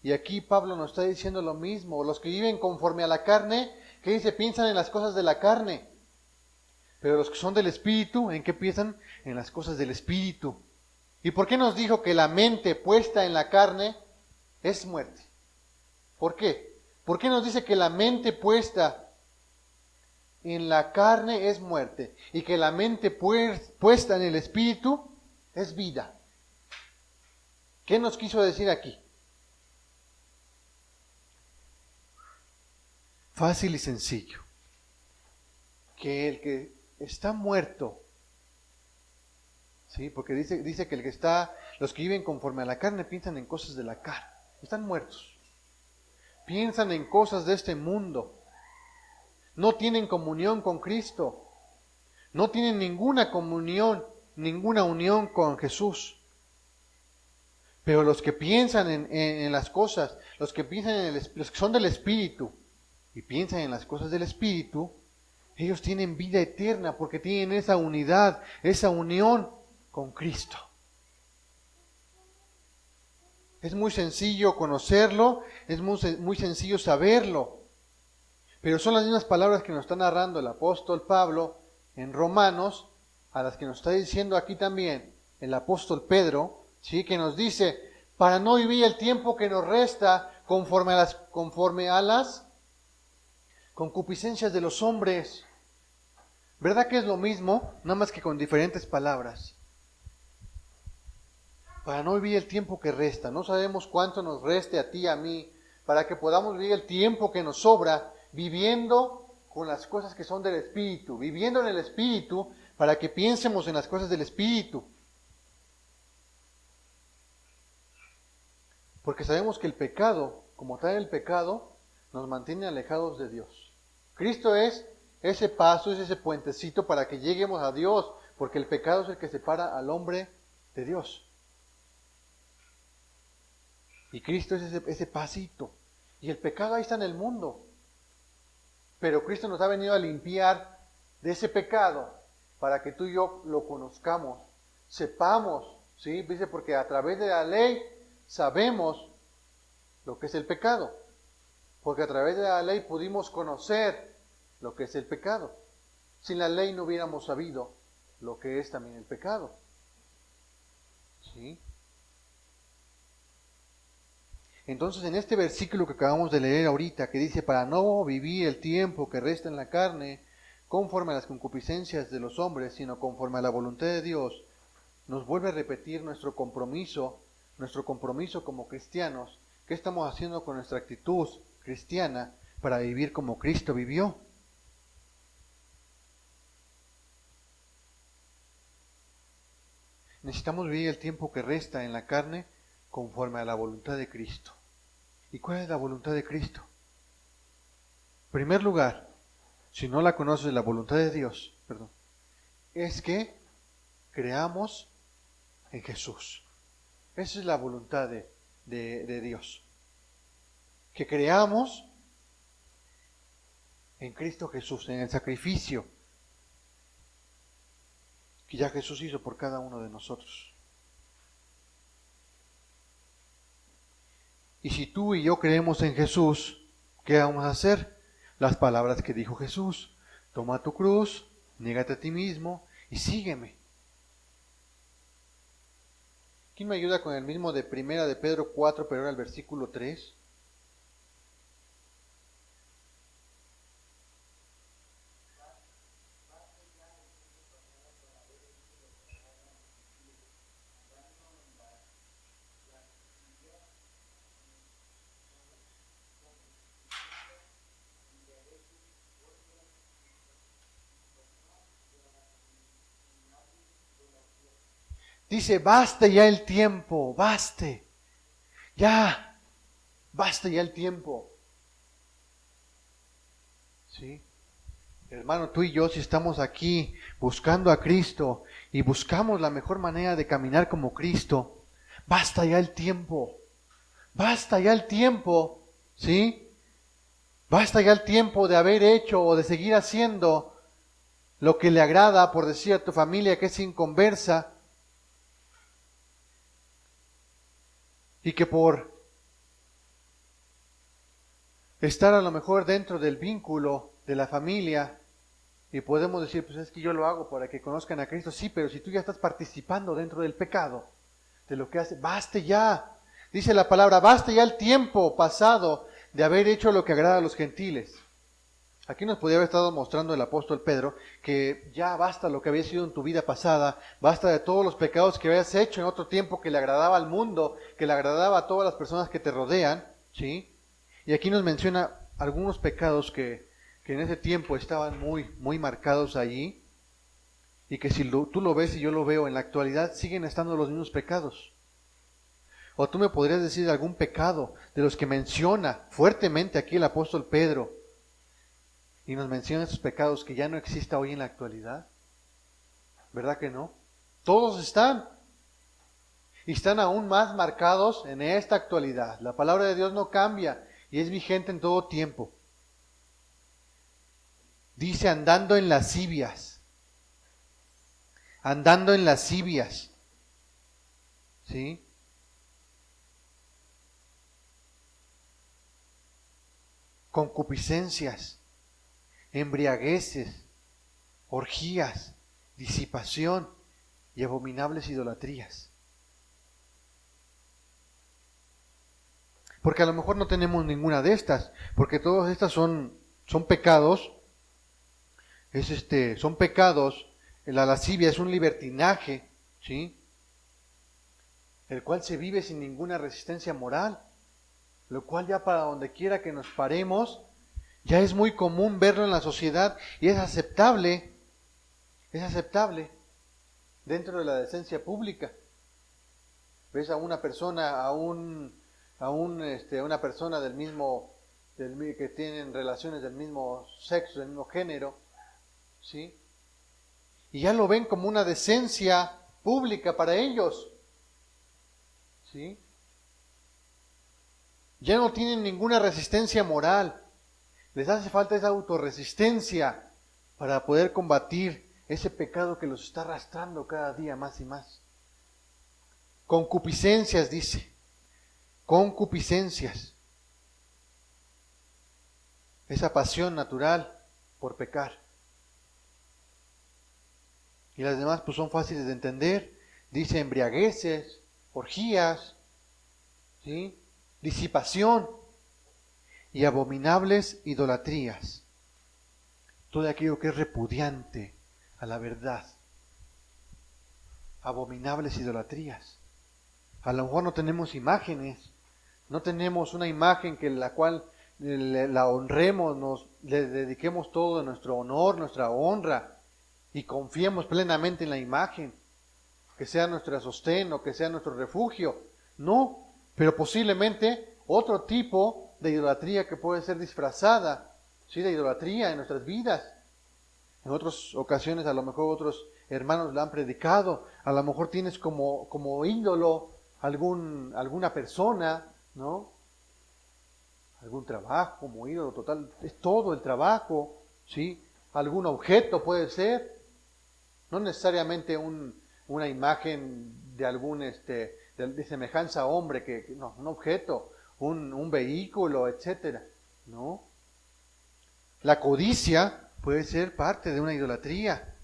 Y aquí Pablo nos está diciendo lo mismo. Los que viven conforme a la carne, ¿qué dice? Piensan en las cosas de la carne. Pero los que son del Espíritu, ¿en qué piensan? En las cosas del Espíritu. ¿Y por qué nos dijo que la mente puesta en la carne es muerte? ¿Por qué? ¿Por qué nos dice que la mente puesta en la carne es muerte y que la mente puesta en el Espíritu es vida? ¿Qué nos quiso decir aquí? Fácil y sencillo. Que el que está muerto, ¿sí? Porque dice que los que viven conforme a la carne piensan en cosas de la carne, están muertos. Piensan en cosas de este mundo. No tienen comunión con Cristo. No tienen ninguna comunión, ninguna unión con Jesús. Pero los que piensan en las cosas, los que piensan los que son del Espíritu y piensan en las cosas del Espíritu, ellos tienen vida eterna porque tienen esa unidad, esa unión con Cristo. Es muy sencillo conocerlo, es muy sencillo saberlo. Pero son las mismas palabras que nos está narrando el apóstol Pablo en Romanos, a las que nos está diciendo aquí también el apóstol Pedro, ¿sí? Que nos dice, para no vivir el tiempo que nos resta conforme a las concupiscencias de los hombres. ¿Verdad que es lo mismo? Nada más que con diferentes palabras. Para no vivir el tiempo que resta. No sabemos cuánto nos reste a ti y a mí, para que podamos vivir el tiempo que nos sobra, viviendo con las cosas que son del Espíritu, viviendo en el Espíritu, para que piensemos en las cosas del Espíritu. Porque sabemos que el pecado, como tal el pecado, nos mantiene alejados de Dios. Cristo es ese paso, es ese puentecito para que lleguemos a Dios, porque el pecado es el que separa al hombre de Dios. Y Cristo es ese pasito. Y el pecado ahí está en el mundo. Pero Cristo nos ha venido a limpiar de ese pecado para que tú y yo lo conozcamos, sepamos, ¿sí? Dice, porque a través de la ley sabemos lo que es el pecado. Porque a través de la ley pudimos conocer lo que es el pecado. Sin la ley no hubiéramos sabido lo que es también el pecado. ¿Sí? Entonces, en este versículo que acabamos de leer ahorita, que dice, para no vivir el tiempo que resta en la carne, conforme a las concupiscencias de los hombres, sino conforme a la voluntad de Dios, nos vuelve a repetir nuestro compromiso como cristianos. ¿Qué estamos haciendo con nuestra actitud cristiana para vivir como Cristo vivió? Necesitamos vivir el tiempo que resta en la carne conforme a la voluntad de Cristo. ¿Y cuál es la voluntad de Cristo? primer lugar, si no la conoces, la voluntad de Dios, es que creamos en Jesús. Esa es la voluntad de Dios. Que creamos en Cristo Jesús, en el sacrificio que ya Jesús hizo por cada uno de nosotros. Y si tú y yo creemos en Jesús, ¿qué vamos a hacer? Las palabras que dijo Jesús: toma tu cruz, niégate a ti mismo y sígueme. ¿Quién me ayuda con el mismo de Primera de Pedro 4, pero ahora el versículo 3? Dice: baste ya el tiempo, baste. Ya, baste ya el tiempo. ¿Sí? Hermano, tú y yo, si estamos aquí buscando a Cristo y buscamos la mejor manera de caminar como Cristo, basta ya el tiempo. Basta ya el tiempo, ¿sí? Basta ya el tiempo de haber hecho o de seguir haciendo lo que le agrada, por decir a tu familia que es inconversa, y que por estar a lo mejor dentro del vínculo de la familia, y podemos decir, pues es que yo lo hago para que conozcan a Cristo. Sí, pero si tú ya estás participando dentro del pecado, de lo que hace, baste ya. Dice la palabra: baste ya el tiempo pasado de haber hecho lo que agrada a los gentiles. Aquí nos podría haber estado mostrando el apóstol Pedro que ya basta lo que había sido en tu vida pasada, basta de todos los pecados que habías hecho en otro tiempo que le agradaba al mundo, que le agradaba a todas las personas que te rodean, ¿sí? Y aquí nos menciona algunos pecados que en ese tiempo estaban muy marcados allí, y que si tú lo ves y yo lo veo en la actualidad, siguen estando los mismos pecados. O tú me podrías decir algún pecado de los que menciona fuertemente aquí el apóstol Pedro, y nos menciona esos pecados que ya no exista hoy en la actualidad. ¿Verdad que no? Todos están. Y están aún más marcados en esta actualidad. La palabra de Dios no cambia y es vigente en todo tiempo. Dice: andando en lascivias. Andando en lascivias. ¿Sí? Concupiscencias, embriagueces, orgías, disipación y abominables idolatrías. Porque a lo mejor no tenemos ninguna de estas, porque todas estas son pecados. Son pecados. La lascivia es un libertinaje, ¿sí? El cual se vive sin ninguna resistencia moral, lo cual ya para donde quiera que nos paremos, ya es muy común verlo en la sociedad y es aceptable dentro de la decencia pública. Ves a una persona, una persona que tienen relaciones del mismo sexo, del mismo género, ¿sí? Y ya lo ven como una decencia pública para ellos, ¿sí? Ya no tienen ninguna resistencia moral. Les hace falta esa autorresistencia para poder combatir ese pecado que los está arrastrando cada día más y más. Concupiscencias, dice. Concupiscencias. Esa pasión natural por pecar. Y las demás pues son fáciles de entender. Dice: embriagueces, orgías, ¿sí? Disipación y abominables idolatrías. Todo aquello que es repudiante a la verdad. Abominables idolatrías. A lo mejor no tenemos imágenes, no tenemos una imagen que la cual la honremos, le dediquemos todo nuestro honor, nuestra honra, y confiemos plenamente en la imagen, que sea nuestro sostén o que sea nuestro refugio. No, pero posiblemente otro tipo de idolatría que puede ser disfrazada, ¿sí? De idolatría en nuestras vidas. En otras ocasiones a lo mejor otros hermanos lo han predicado. A lo mejor tienes como ídolo alguna persona, ¿no? Algún trabajo como ídolo total. Es todo el trabajo, ¿sí? Algún objeto puede ser. No necesariamente una imagen de algún de semejanza a hombre, no, un objeto, un vehículo, etcétera, ¿no? La codicia puede ser parte de una idolatría,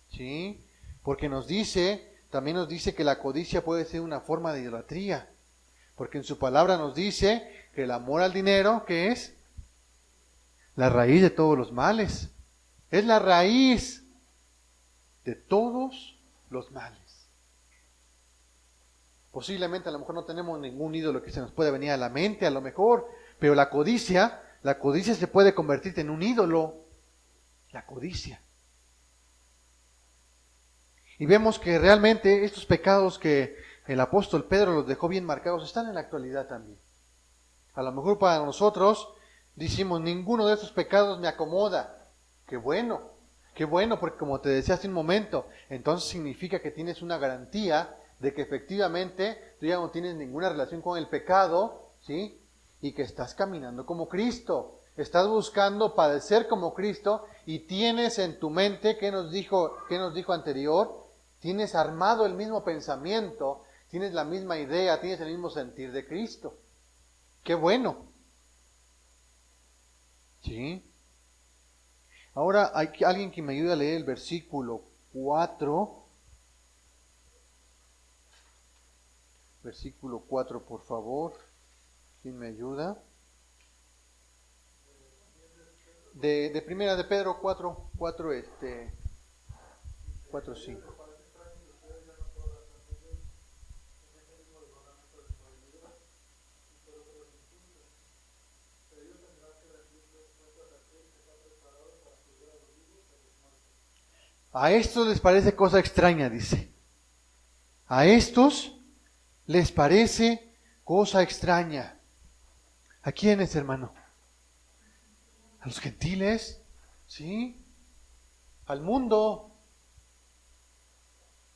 ¿sí? Porque también nos dice que la codicia puede ser una forma de idolatría. Porque en su palabra nos dice que el amor al dinero, ¿qué es? La raíz de todos los males. Es la raíz de todos los males. Posiblemente a lo mejor no tenemos ningún ídolo que se nos pueda venir a la mente, a lo mejor, pero la codicia se puede convertir en un ídolo. La codicia. Y vemos que realmente estos pecados que el apóstol Pedro los dejó bien marcados están en la actualidad también. A lo mejor para nosotros decimos, ninguno de estos pecados me acomoda. Qué bueno, porque como te decía hace un momento, entonces significa que tienes una garantía de que efectivamente tú ya no tienes ninguna relación con el pecado, ¿sí? Y que estás caminando como Cristo. Estás buscando padecer como Cristo y tienes en tu mente, ¿qué nos dijo anterior? Tienes armado el mismo pensamiento, tienes la misma idea, tienes el mismo sentir de Cristo. ¡Qué bueno! ¿Sí? Ahora hay alguien que me ayude a leer el versículo 4. Versículo 4, por favor. ¿Quién me ayuda? De primera de Pedro 4, 5. A estos les parece cosa extraña, dice. A estos les parece cosa extraña. ¿A quiénes, hermano? A los gentiles, ¿sí? Al mundo.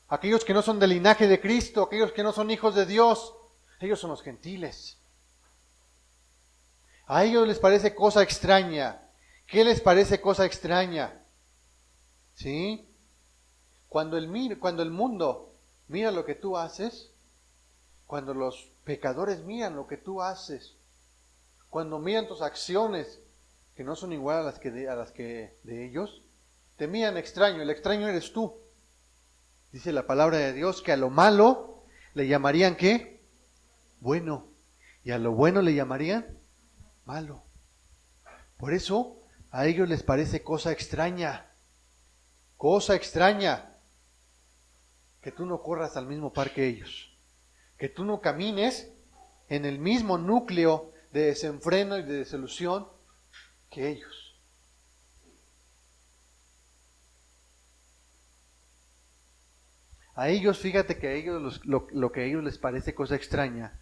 Aquellos que no son del linaje de Cristo, aquellos que no son hijos de Dios, ellos son los gentiles. A ellos les parece cosa extraña. ¿Qué les parece cosa extraña? ¿Sí? Cuando el mundo mira lo que tú haces, cuando los pecadores miran lo que tú haces, cuando miran tus acciones que no son igual a las que de ellos, te miran extraño. El extraño eres tú. Dice la palabra de Dios que a lo malo le llamarían ¿qué? Bueno. Y a lo bueno le llamarían malo. Por eso a ellos les parece cosa extraña. Cosa extraña que tú no corras al mismo par que ellos. Que tú no camines en el mismo núcleo de desenfreno y de desilusión que ellos. A ellos, fíjate que a ellos lo que a ellos les parece cosa extraña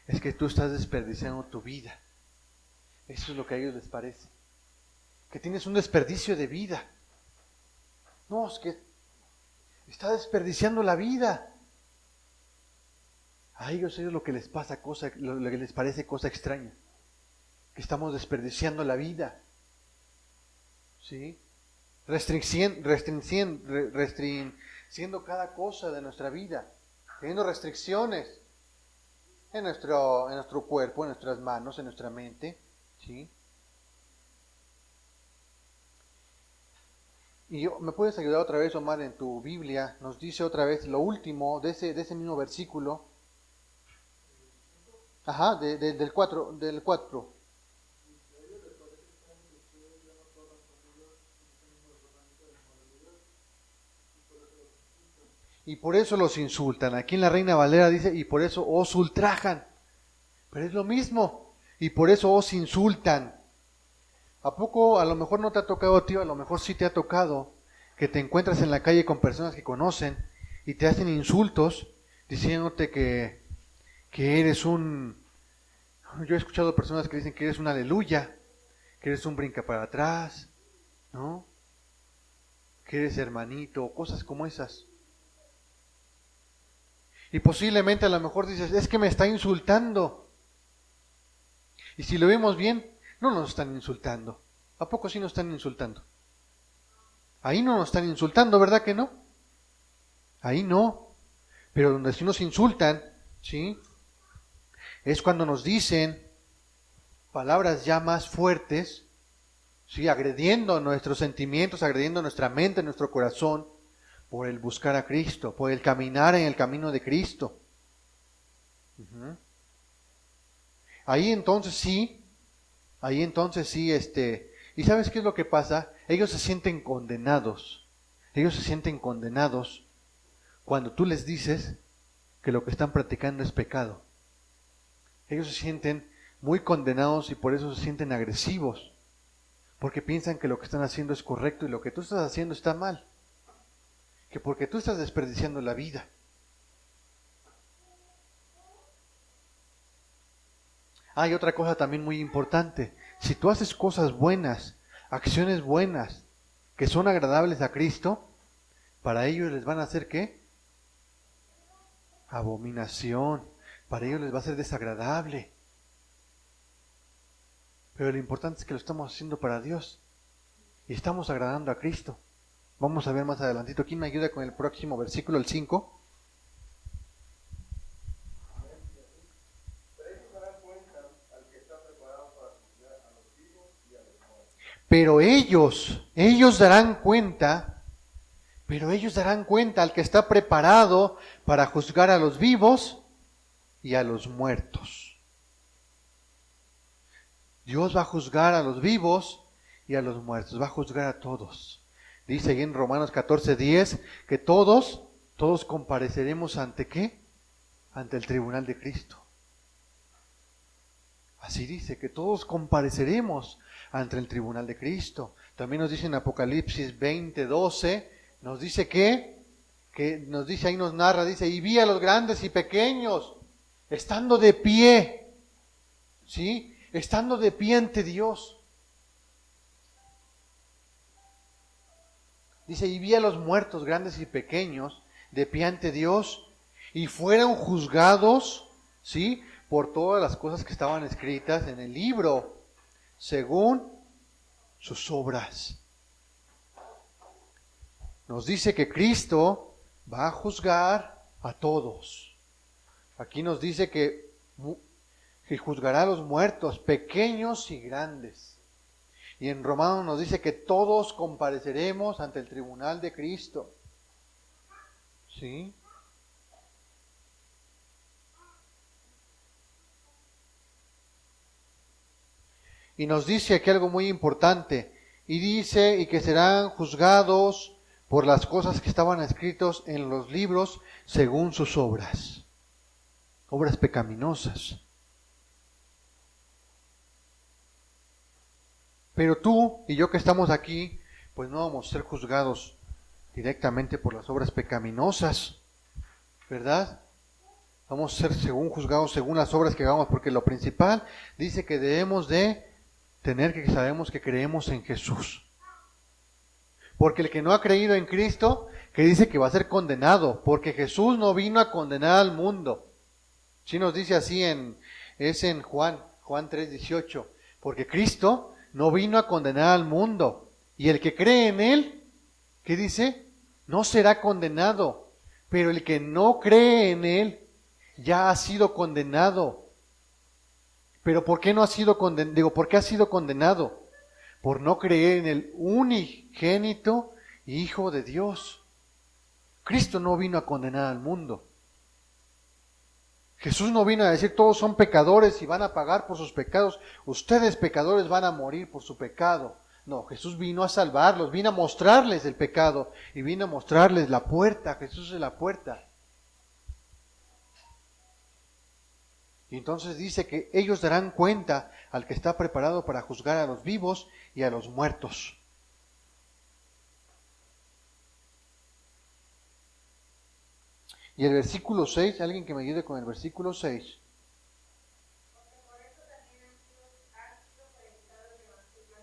es que tú estás desperdiciando tu vida. Eso es lo que a ellos les parece. Que tienes un desperdicio de vida. No, es que está desperdiciando la vida. A ellos es lo que les pasa lo que les parece cosa extraña. Que estamos desperdiciando la vida. ¿Sí? Restringiendo cada cosa de nuestra vida. Teniendo restricciones en nuestro cuerpo, en nuestras manos, en nuestra mente. ¿Sí? Y ¿me puedes ayudar otra vez, Omar, en tu Biblia? Nos dice otra vez lo último de ese mismo versículo. Ajá, del 4. Y por eso los insultan. Aquí en la Reina Valera dice, y por eso os ultrajan. Pero es lo mismo. Y por eso os insultan. ¿A poco a lo mejor no te ha tocado, tío? A lo mejor sí te ha tocado que te encuentras en la calle con personas que conocen y te hacen insultos diciéndote que eres un... Yo he escuchado personas que dicen que eres un aleluya, que eres un brinca para atrás, ¿no? Que eres hermanito, cosas como esas. Y posiblemente a lo mejor dices, es que me está insultando. Y si lo vemos bien, no nos están insultando. ¿A poco sí nos están insultando? Ahí no nos están insultando, ¿verdad que no? Ahí no. Pero donde sí nos insultan, ¿sí? Es cuando nos dicen palabras ya más fuertes, ¿sí? Agrediendo nuestros sentimientos, agrediendo nuestra mente, nuestro corazón, por el buscar a Cristo, por el caminar en el camino de Cristo. Uh-huh. Ahí entonces sí, ¿y sabes qué es lo que pasa? Ellos se sienten condenados. Ellos se sienten condenados cuando tú les dices que lo que están practicando es pecado. Ellos se sienten muy condenados y por eso se sienten agresivos, porque piensan que lo que están haciendo es correcto y lo que tú estás haciendo está mal, que porque tú estás desperdiciando la vida. Hay otra cosa también muy importante. Si tú haces cosas buenas, acciones buenas, que son agradables a Cristo, para ellos les van a hacer ¿qué? Abominación. Para ellos les va a ser desagradable. Pero lo importante es que lo estamos haciendo para Dios y estamos agradando a Cristo. Vamos a ver más adelantito. ¿Quién me ayuda con el próximo versículo, el 5? Pero ellos darán cuenta al que está preparado para juzgar a los vivos y a los muertos. Dios va a juzgar a los vivos y a los muertos, va a juzgar a todos. Dice ahí en Romanos 14:10 que todos compareceremos ante ¿qué? Ante el tribunal de Cristo. Así dice, que todos compareceremos ante el tribunal de Cristo. También nos dice en Apocalipsis 20:12, nos dice que nos dice, ahí nos narra, dice, y vi a los grandes y pequeños, estando de pie, ¿sí? Estando de pie ante Dios. Dice, y vi a los muertos, grandes y pequeños, de pie ante Dios, y fueron juzgados, ¿sí? Por todas las cosas que estaban escritas en el libro, según sus obras. Nos dice que Cristo va a juzgar a todos. Aquí nos dice que juzgará a los muertos, pequeños y grandes. Y en Romanos nos dice que todos compareceremos ante el tribunal de Cristo. ¿Sí? Y nos dice aquí algo muy importante. Y dice, y que serán juzgados por las cosas que estaban escritos en los libros según sus obras. Obras pecaminosas. Pero tú y yo que estamos aquí, pues no vamos a ser juzgados directamente por las obras pecaminosas, ¿verdad? Vamos a ser juzgados según las obras que hagamos, porque lo principal dice que debemos de tener que sabemos que creemos en Jesús. Porque el que no ha creído en Cristo, que dice que va a ser condenado, porque Jesús no vino a condenar al mundo. Sí nos dice así es en Juan 3:18, porque Cristo no vino a condenar al mundo, y el que cree en Él, ¿qué dice? No será condenado, pero el que no cree en Él ya ha sido condenado. Pero ¿por qué no ha sido condenado? ¿Por qué ha sido condenado? Por no creer en el unigénito Hijo de Dios. Cristo no vino a condenar al mundo. Jesús no vino a decir todos son pecadores y van a pagar por sus pecados. Ustedes pecadores van a morir por su pecado. No, Jesús vino a salvarlos, vino a mostrarles el pecado y vino a mostrarles la puerta. Jesús es la puerta. Y entonces dice que ellos darán cuenta al que está preparado para juzgar a los vivos y a los muertos. Y el versículo 6, alguien que me ayude con el versículo 6. Porque por eso también han sido predicados el Evangelio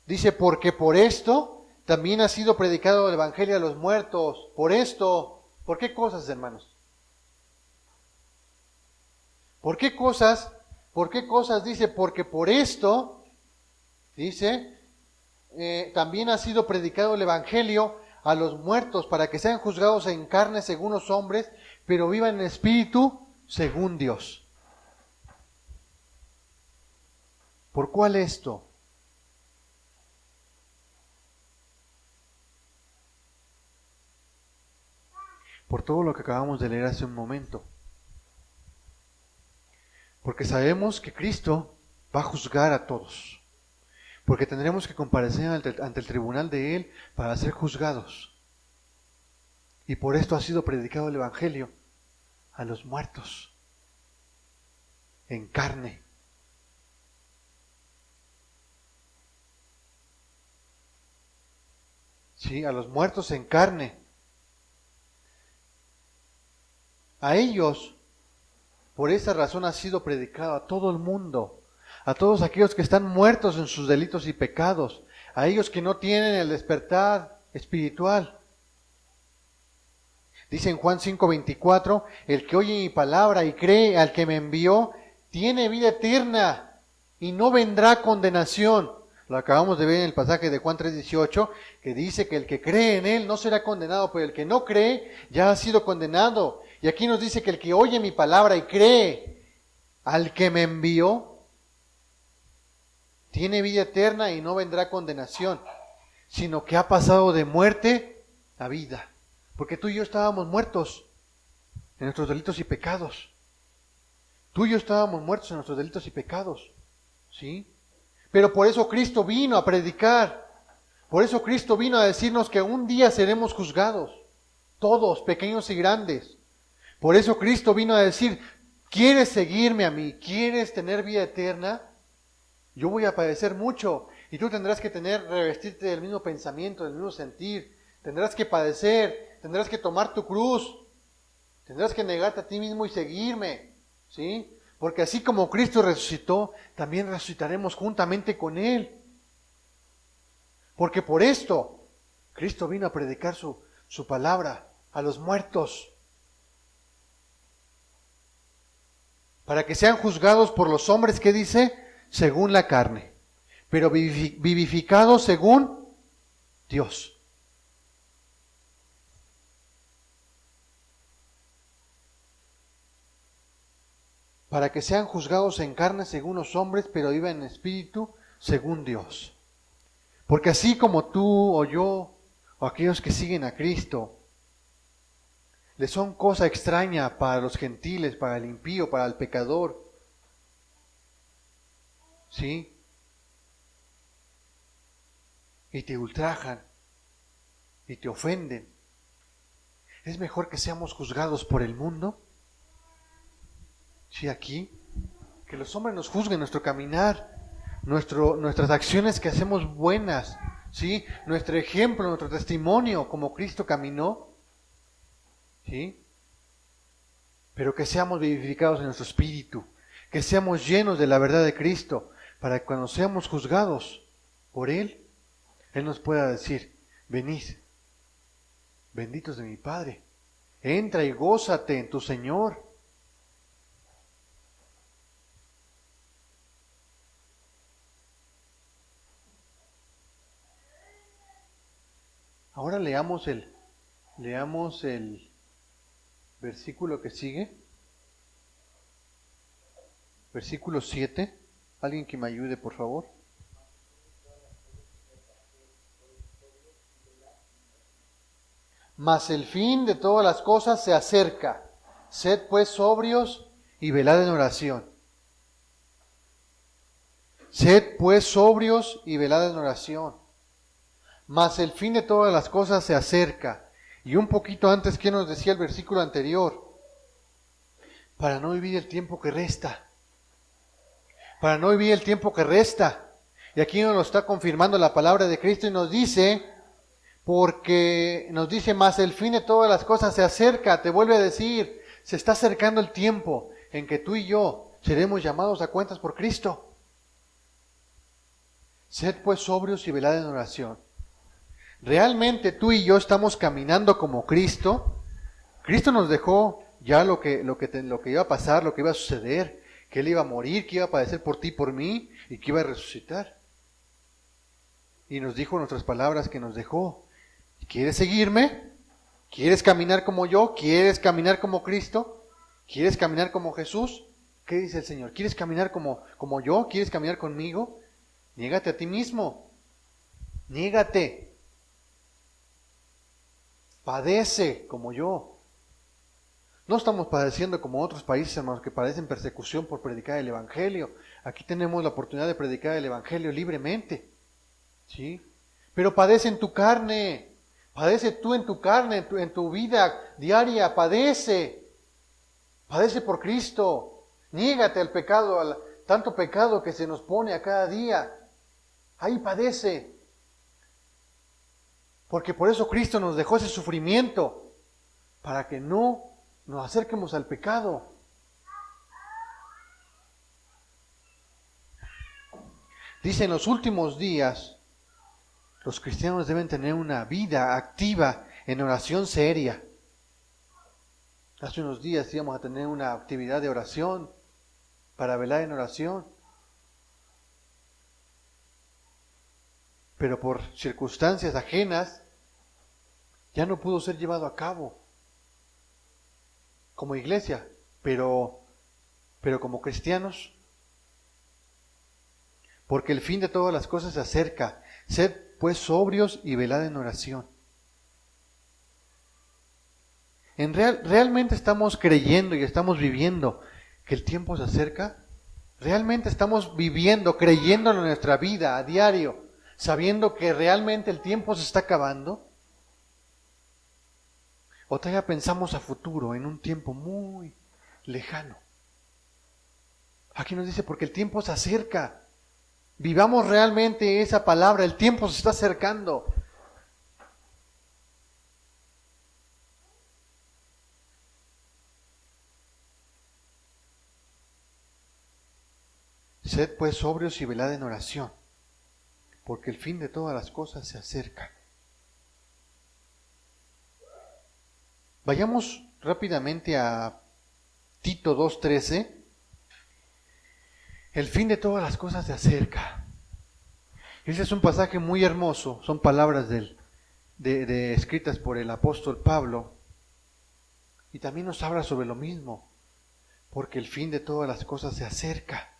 Dice, porque por esto también ha sido predicado el Evangelio a los muertos. Por esto, ¿por qué cosas, hermanos? ¿Por qué cosas? ¿Por qué cosas? Dice, porque por esto, dice, también ha sido predicado el Evangelio a los muertos, para que sean juzgados en carne según los hombres, pero vivan en espíritu según Dios. ¿Por cuál esto? Por todo lo que acabamos de leer hace un momento. Porque sabemos que Cristo va a juzgar a todos. Porque tendremos que comparecer ante el tribunal de Él para ser juzgados. Y por esto ha sido predicado el Evangelio a los muertos en carne. Sí, a los muertos en carne. A ellos, por esa razón ha sido predicado a todo el mundo, a todos aquellos que están muertos en sus delitos y pecados, a ellos que no tienen el despertar espiritual. Dice en Juan 5:24, el que oye mi palabra y cree al que me envió, tiene vida eterna y no vendrá condenación. Lo acabamos de ver en el pasaje de Juan 3:18, que dice que el que cree en él no será condenado, pero el que no cree ya ha sido condenado. Y aquí nos dice que el que oye mi palabra y cree al que me envió, tiene vida eterna y no vendrá condenación, sino que ha pasado de muerte a vida. Porque tú y yo estábamos muertos en nuestros delitos y pecados. Tú y yo estábamos muertos en nuestros delitos y pecados. ¿Sí? Pero por eso Cristo vino a predicar. Por eso Cristo vino a decirnos que un día seremos juzgados. Todos, pequeños y grandes. Por eso Cristo vino a decir, ¿quieres seguirme a mí? ¿Quieres tener vida eterna? Yo voy a padecer mucho. Y tú tendrás que revestirte del mismo pensamiento, del mismo sentir. Tendrás que padecer. Tendrás que tomar tu cruz. Tendrás que negarte a ti mismo y seguirme. ¿Sí? Porque así como Cristo resucitó, también resucitaremos juntamente con Él. Porque por esto, Cristo vino a predicar su palabra a los muertos. Para que sean juzgados por los hombres, ¿qué dice? Según la carne. Pero vivificados según Dios. Para que sean juzgados en carne según los hombres, pero vivan en espíritu según Dios. Porque así como tú o yo, o aquellos que siguen a Cristo, les son cosa extraña para los gentiles, para el impío, para el pecador. ¿Sí? Y te ultrajan, y te ofenden. ¿Es mejor que seamos juzgados por el mundo? Sí, aquí, que los hombres nos juzguen nuestro caminar, nuestras acciones que hacemos buenas, ¿sí? Nuestro ejemplo, nuestro testimonio, como Cristo caminó, ¿sí? Pero que seamos vivificados en nuestro espíritu, que seamos llenos de la verdad de Cristo, para que cuando seamos juzgados por Él, Él nos pueda decir, venid, benditos de mi Padre, entra y gózate en tu Señor. Ahora leamos el versículo que sigue. Versículo 7. Alguien que me ayude, por favor. Mas el fin de todas las cosas se acerca. Sed pues sobrios y velad en oración. Sed pues sobrios y velad en oración. Mas el fin de todas las cosas se acerca. Y un poquito antes, ¿qué nos decía el versículo anterior? Para no vivir el tiempo que resta. Para no vivir el tiempo que resta. Y aquí nos lo está confirmando la palabra de Cristo y nos dice, porque nos dice, más el fin de todas las cosas se acerca. Te vuelve a decir, se está acercando el tiempo en que tú y yo seremos llamados a cuentas por Cristo. Sed pues sobrios y velad en oración. ¿Realmente tú y yo estamos caminando como Cristo? Cristo nos dejó ya lo que iba a pasar, lo que iba a suceder, que Él iba a morir, que iba a padecer por ti y por mí, y que iba a resucitar. Y nos dijo nuestras palabras que nos dejó. ¿Quieres seguirme? ¿Quieres caminar como yo? ¿Quieres caminar como Cristo? ¿Quieres caminar como Jesús? ¿Qué dice el Señor? ¿Quieres caminar como yo? ¿Quieres caminar conmigo? Niégate a ti mismo. Niégate. Padece como yo. No estamos padeciendo como otros países, hermanos, que padecen persecución por predicar el Evangelio. Aquí tenemos la oportunidad de predicar el Evangelio libremente. ¿Sí? Pero padece en tu carne. Padece tú en tu carne, en tu vida diaria. Padece. Padece por Cristo. Niégate al pecado, al tanto pecado que se nos pone a cada día. Ahí padece. Porque por eso Cristo nos dejó ese sufrimiento. Para que no nos acerquemos al pecado. Dice, en los últimos días, los cristianos deben tener una vida activa en oración seria. Hace unos días íbamos a tener una actividad de oración, para velar en oración. Pero por circunstancias ajenas, ya no pudo ser llevado a cabo. Como iglesia, pero como cristianos, porque el fin de todas las cosas se acerca. Sed pues sobrios y velad en oración. ¿Realmente estamos creyendo y estamos viviendo que el tiempo se acerca? ¿Realmente estamos viviendo, creyéndolo en nuestra vida a diario, sabiendo que realmente el tiempo se está acabando? ¿O todavía pensamos a futuro, en un tiempo muy lejano? Aquí nos dice, porque el tiempo se acerca. Vivamos realmente esa palabra, el tiempo se está acercando. Sed pues sobrios y velad en oración, porque el fin de todas las cosas se acerca. Vayamos rápidamente a Tito 2:13. El fin de todas las cosas se acerca. Ese es un pasaje muy hermoso, son palabras escritas por el apóstol Pablo, y también nos habla sobre lo mismo, porque el fin de todas las cosas se acerca.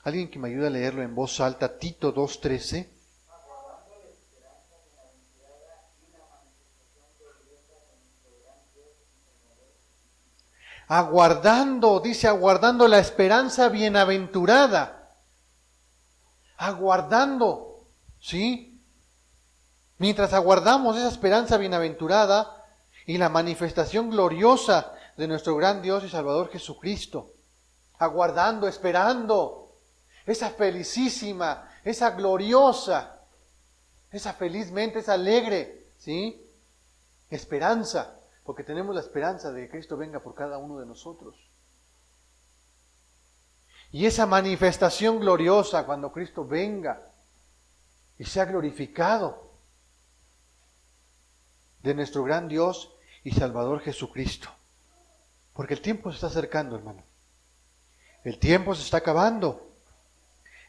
Alguien que me ayude a leerlo en voz alta, Tito 2:13. Aguardando, dice, aguardando la esperanza bienaventurada. Aguardando, ¿sí? Mientras aguardamos esa esperanza bienaventurada y la manifestación gloriosa de nuestro gran Dios y Salvador Jesucristo. Aguardando, esperando esa felicísima, esa gloriosa, esa felizmente, esa alegre, ¿sí? Esperanza. Porque tenemos la esperanza de que Cristo venga por cada uno de nosotros. Y esa manifestación gloriosa cuando Cristo venga y sea glorificado de nuestro gran Dios y Salvador Jesucristo. Porque el tiempo se está acercando, hermano. El tiempo se está acabando.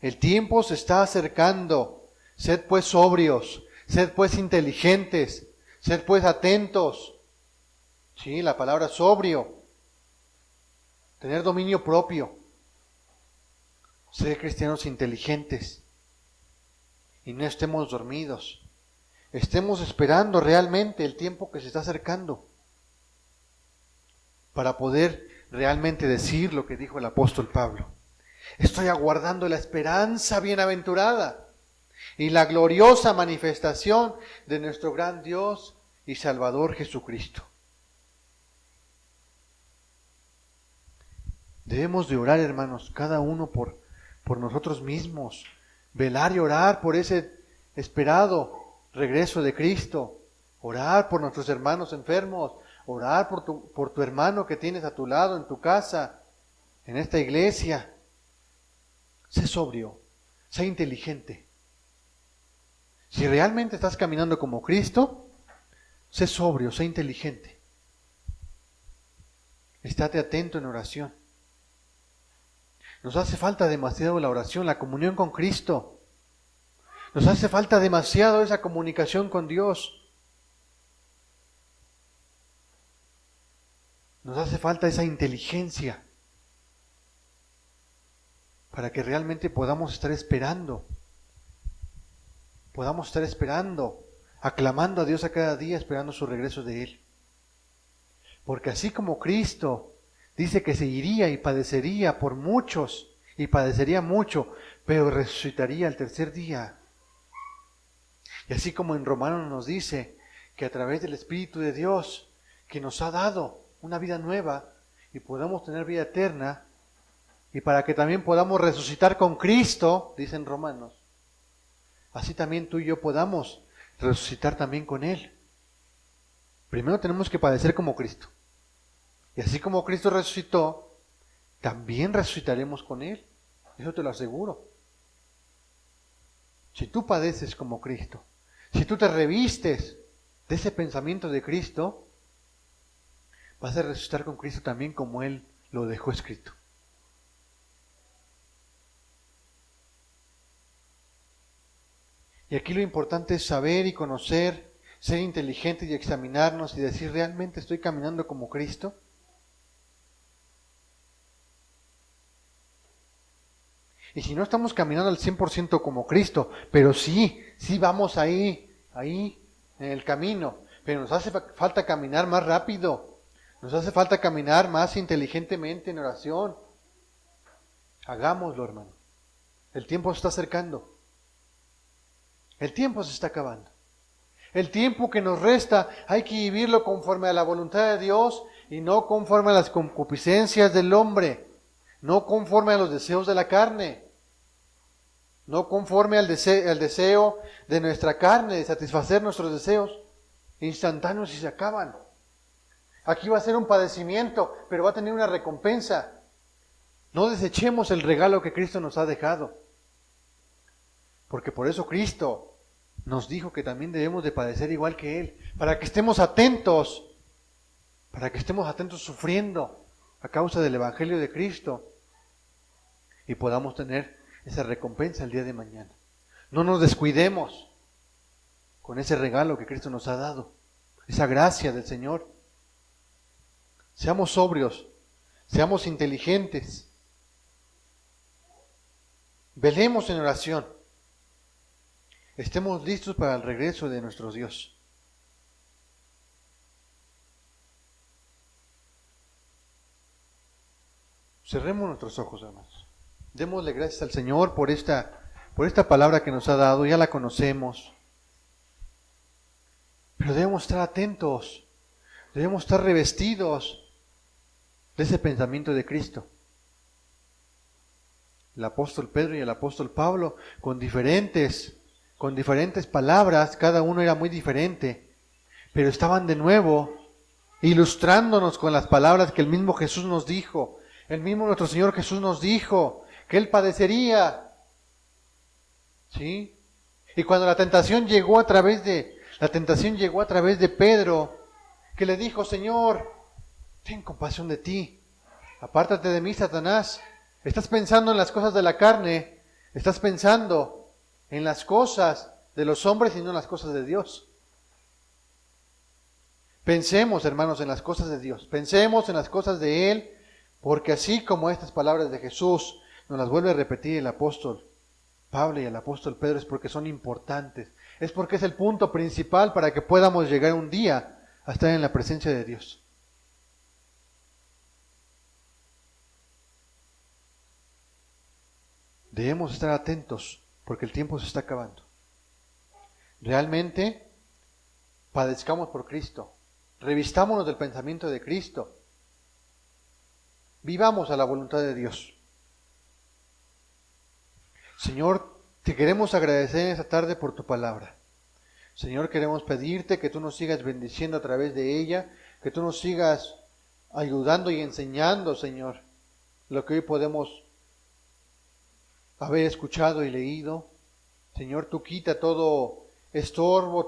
El tiempo se está acercando. Sed pues sobrios, sed pues inteligentes, sed pues atentos. Sí, la palabra sobrio, tener dominio propio, ser cristianos inteligentes y no estemos dormidos, estemos esperando realmente el tiempo que se está acercando para poder realmente decir lo que dijo el apóstol Pablo. Estoy aguardando la esperanza bienaventurada y la gloriosa manifestación de nuestro gran Dios y Salvador Jesucristo. Debemos de orar, hermanos, cada uno por nosotros mismos, velar y orar por ese esperado regreso de Cristo, orar por nuestros hermanos enfermos, orar por tu hermano que tienes a tu lado en tu casa, en esta iglesia. Sé sobrio, sé inteligente. Si realmente estás caminando como Cristo, sé sobrio, sé inteligente. Estate atento en oración. Nos hace falta demasiado la oración, la comunión con Cristo. Nos hace falta demasiado esa comunicación con Dios. Nos hace falta esa inteligencia para que realmente podamos estar esperando, aclamando a Dios a cada día, esperando su regreso de Él. Porque así como Cristo dice que se iría y padecería por muchos, y padecería mucho, pero resucitaría al tercer día. Y así como en Romanos nos dice que a través del Espíritu de Dios, que nos ha dado una vida nueva y podamos tener vida eterna, y para que también podamos resucitar con Cristo, dicen Romanos, así también tú y yo podamos resucitar también con Él. Primero tenemos que padecer como Cristo. Y así como Cristo resucitó, también resucitaremos con Él. Eso te lo aseguro. Si tú padeces como Cristo, si tú te revistes de ese pensamiento de Cristo, vas a resucitar con Cristo también como Él lo dejó escrito. Y aquí lo importante es saber y conocer, ser inteligentes y examinarnos y decir, ¿realmente estoy caminando como Cristo? Y si no estamos caminando al 100% como Cristo, pero sí vamos ahí, en el camino, pero nos hace falta caminar más rápido, nos hace falta caminar más inteligentemente en oración. Hagámoslo, hermano. El tiempo se está acercando. El tiempo se está acabando. El tiempo que nos resta hay que vivirlo conforme a la voluntad de Dios y no conforme a las concupiscencias del hombre, no conforme a los deseos de la carne, no conforme al deseo de nuestra carne, de satisfacer nuestros deseos instantáneos y se acaban. Aquí va a ser un padecimiento, pero va a tener una recompensa. No desechemos el regalo que Cristo nos ha dejado. Porque por eso Cristo nos dijo que también debemos de padecer igual que Él, para que estemos atentos sufriendo a causa del Evangelio de Cristo y podamos tener esa recompensa el día de mañana. No nos descuidemos con ese regalo que Cristo nos ha dado, esa gracia del Señor. Seamos sobrios, seamos inteligentes, velemos en oración. Estemos listos para el regreso de nuestro Dios. Cerremos nuestros ojos, hermanos. Démosle gracias al Señor por esta palabra que nos ha dado. Ya la conocemos. Pero debemos estar atentos. Debemos estar revestidos de ese pensamiento de Cristo. El apóstol Pedro y el apóstol Pablo, con diferentes palabras, cada uno era muy diferente, pero estaban de nuevo ilustrándonos con las palabras que el mismo Jesús nos dijo. El mismo nuestro Señor Jesús nos dijo que Él padecería. ¿Sí? Y cuando la tentación llegó a través de Pedro, que le dijo, Señor, ten compasión de ti. Apártate de mí, Satanás. Estás pensando en las cosas de la carne. Estás pensando en las cosas de los hombres y no en las cosas de Dios. Pensemos, hermanos, en las cosas de Dios. Pensemos en las cosas de Él, porque así como estas palabras de Jesús nos las vuelve a repetir el apóstol Pablo y el apóstol Pedro, es porque son importantes. Es porque es el punto principal para que podamos llegar un día a estar en la presencia de Dios. Debemos estar atentos porque el tiempo se está acabando. Realmente padezcamos por Cristo. Revistámonos del pensamiento de Cristo. Vivamos a la voluntad de Dios. Señor, te queremos agradecer esta tarde por tu palabra. Señor, queremos pedirte que tú nos sigas bendiciendo a través de ella, que tú nos sigas ayudando y enseñando, Señor, lo que hoy podemos haber escuchado y leído. Señor, tú quita todo estorbo,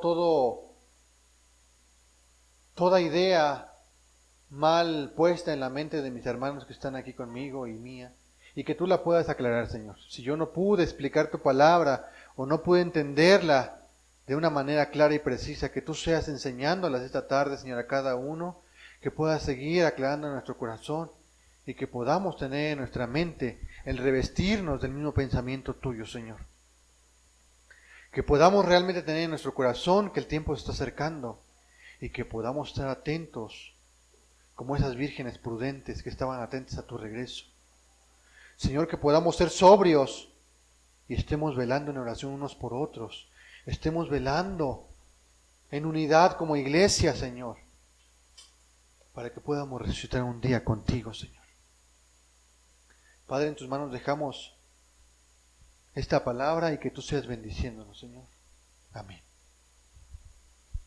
toda idea mal puesta en la mente de mis hermanos que están aquí conmigo y mía, y que tú la puedas aclarar, Señor. Si yo no pude explicar tu palabra o no pude entenderla de una manera clara y precisa, que tú seas enseñándolas esta tarde, Señor, a cada uno, que puedas seguir aclarando nuestro corazón y que podamos tener en nuestra mente el revestirnos del mismo pensamiento tuyo, Señor. Que podamos realmente tener en nuestro corazón que el tiempo se está acercando y que podamos estar atentos como esas vírgenes prudentes que estaban atentas a tu regreso. Señor, que podamos ser sobrios y estemos velando en oración unos por otros. Estemos velando en unidad como iglesia, Señor, para que podamos resucitar un día contigo, Señor. Padre, en tus manos dejamos esta palabra y que tú seas bendiciéndonos, Señor. Amén.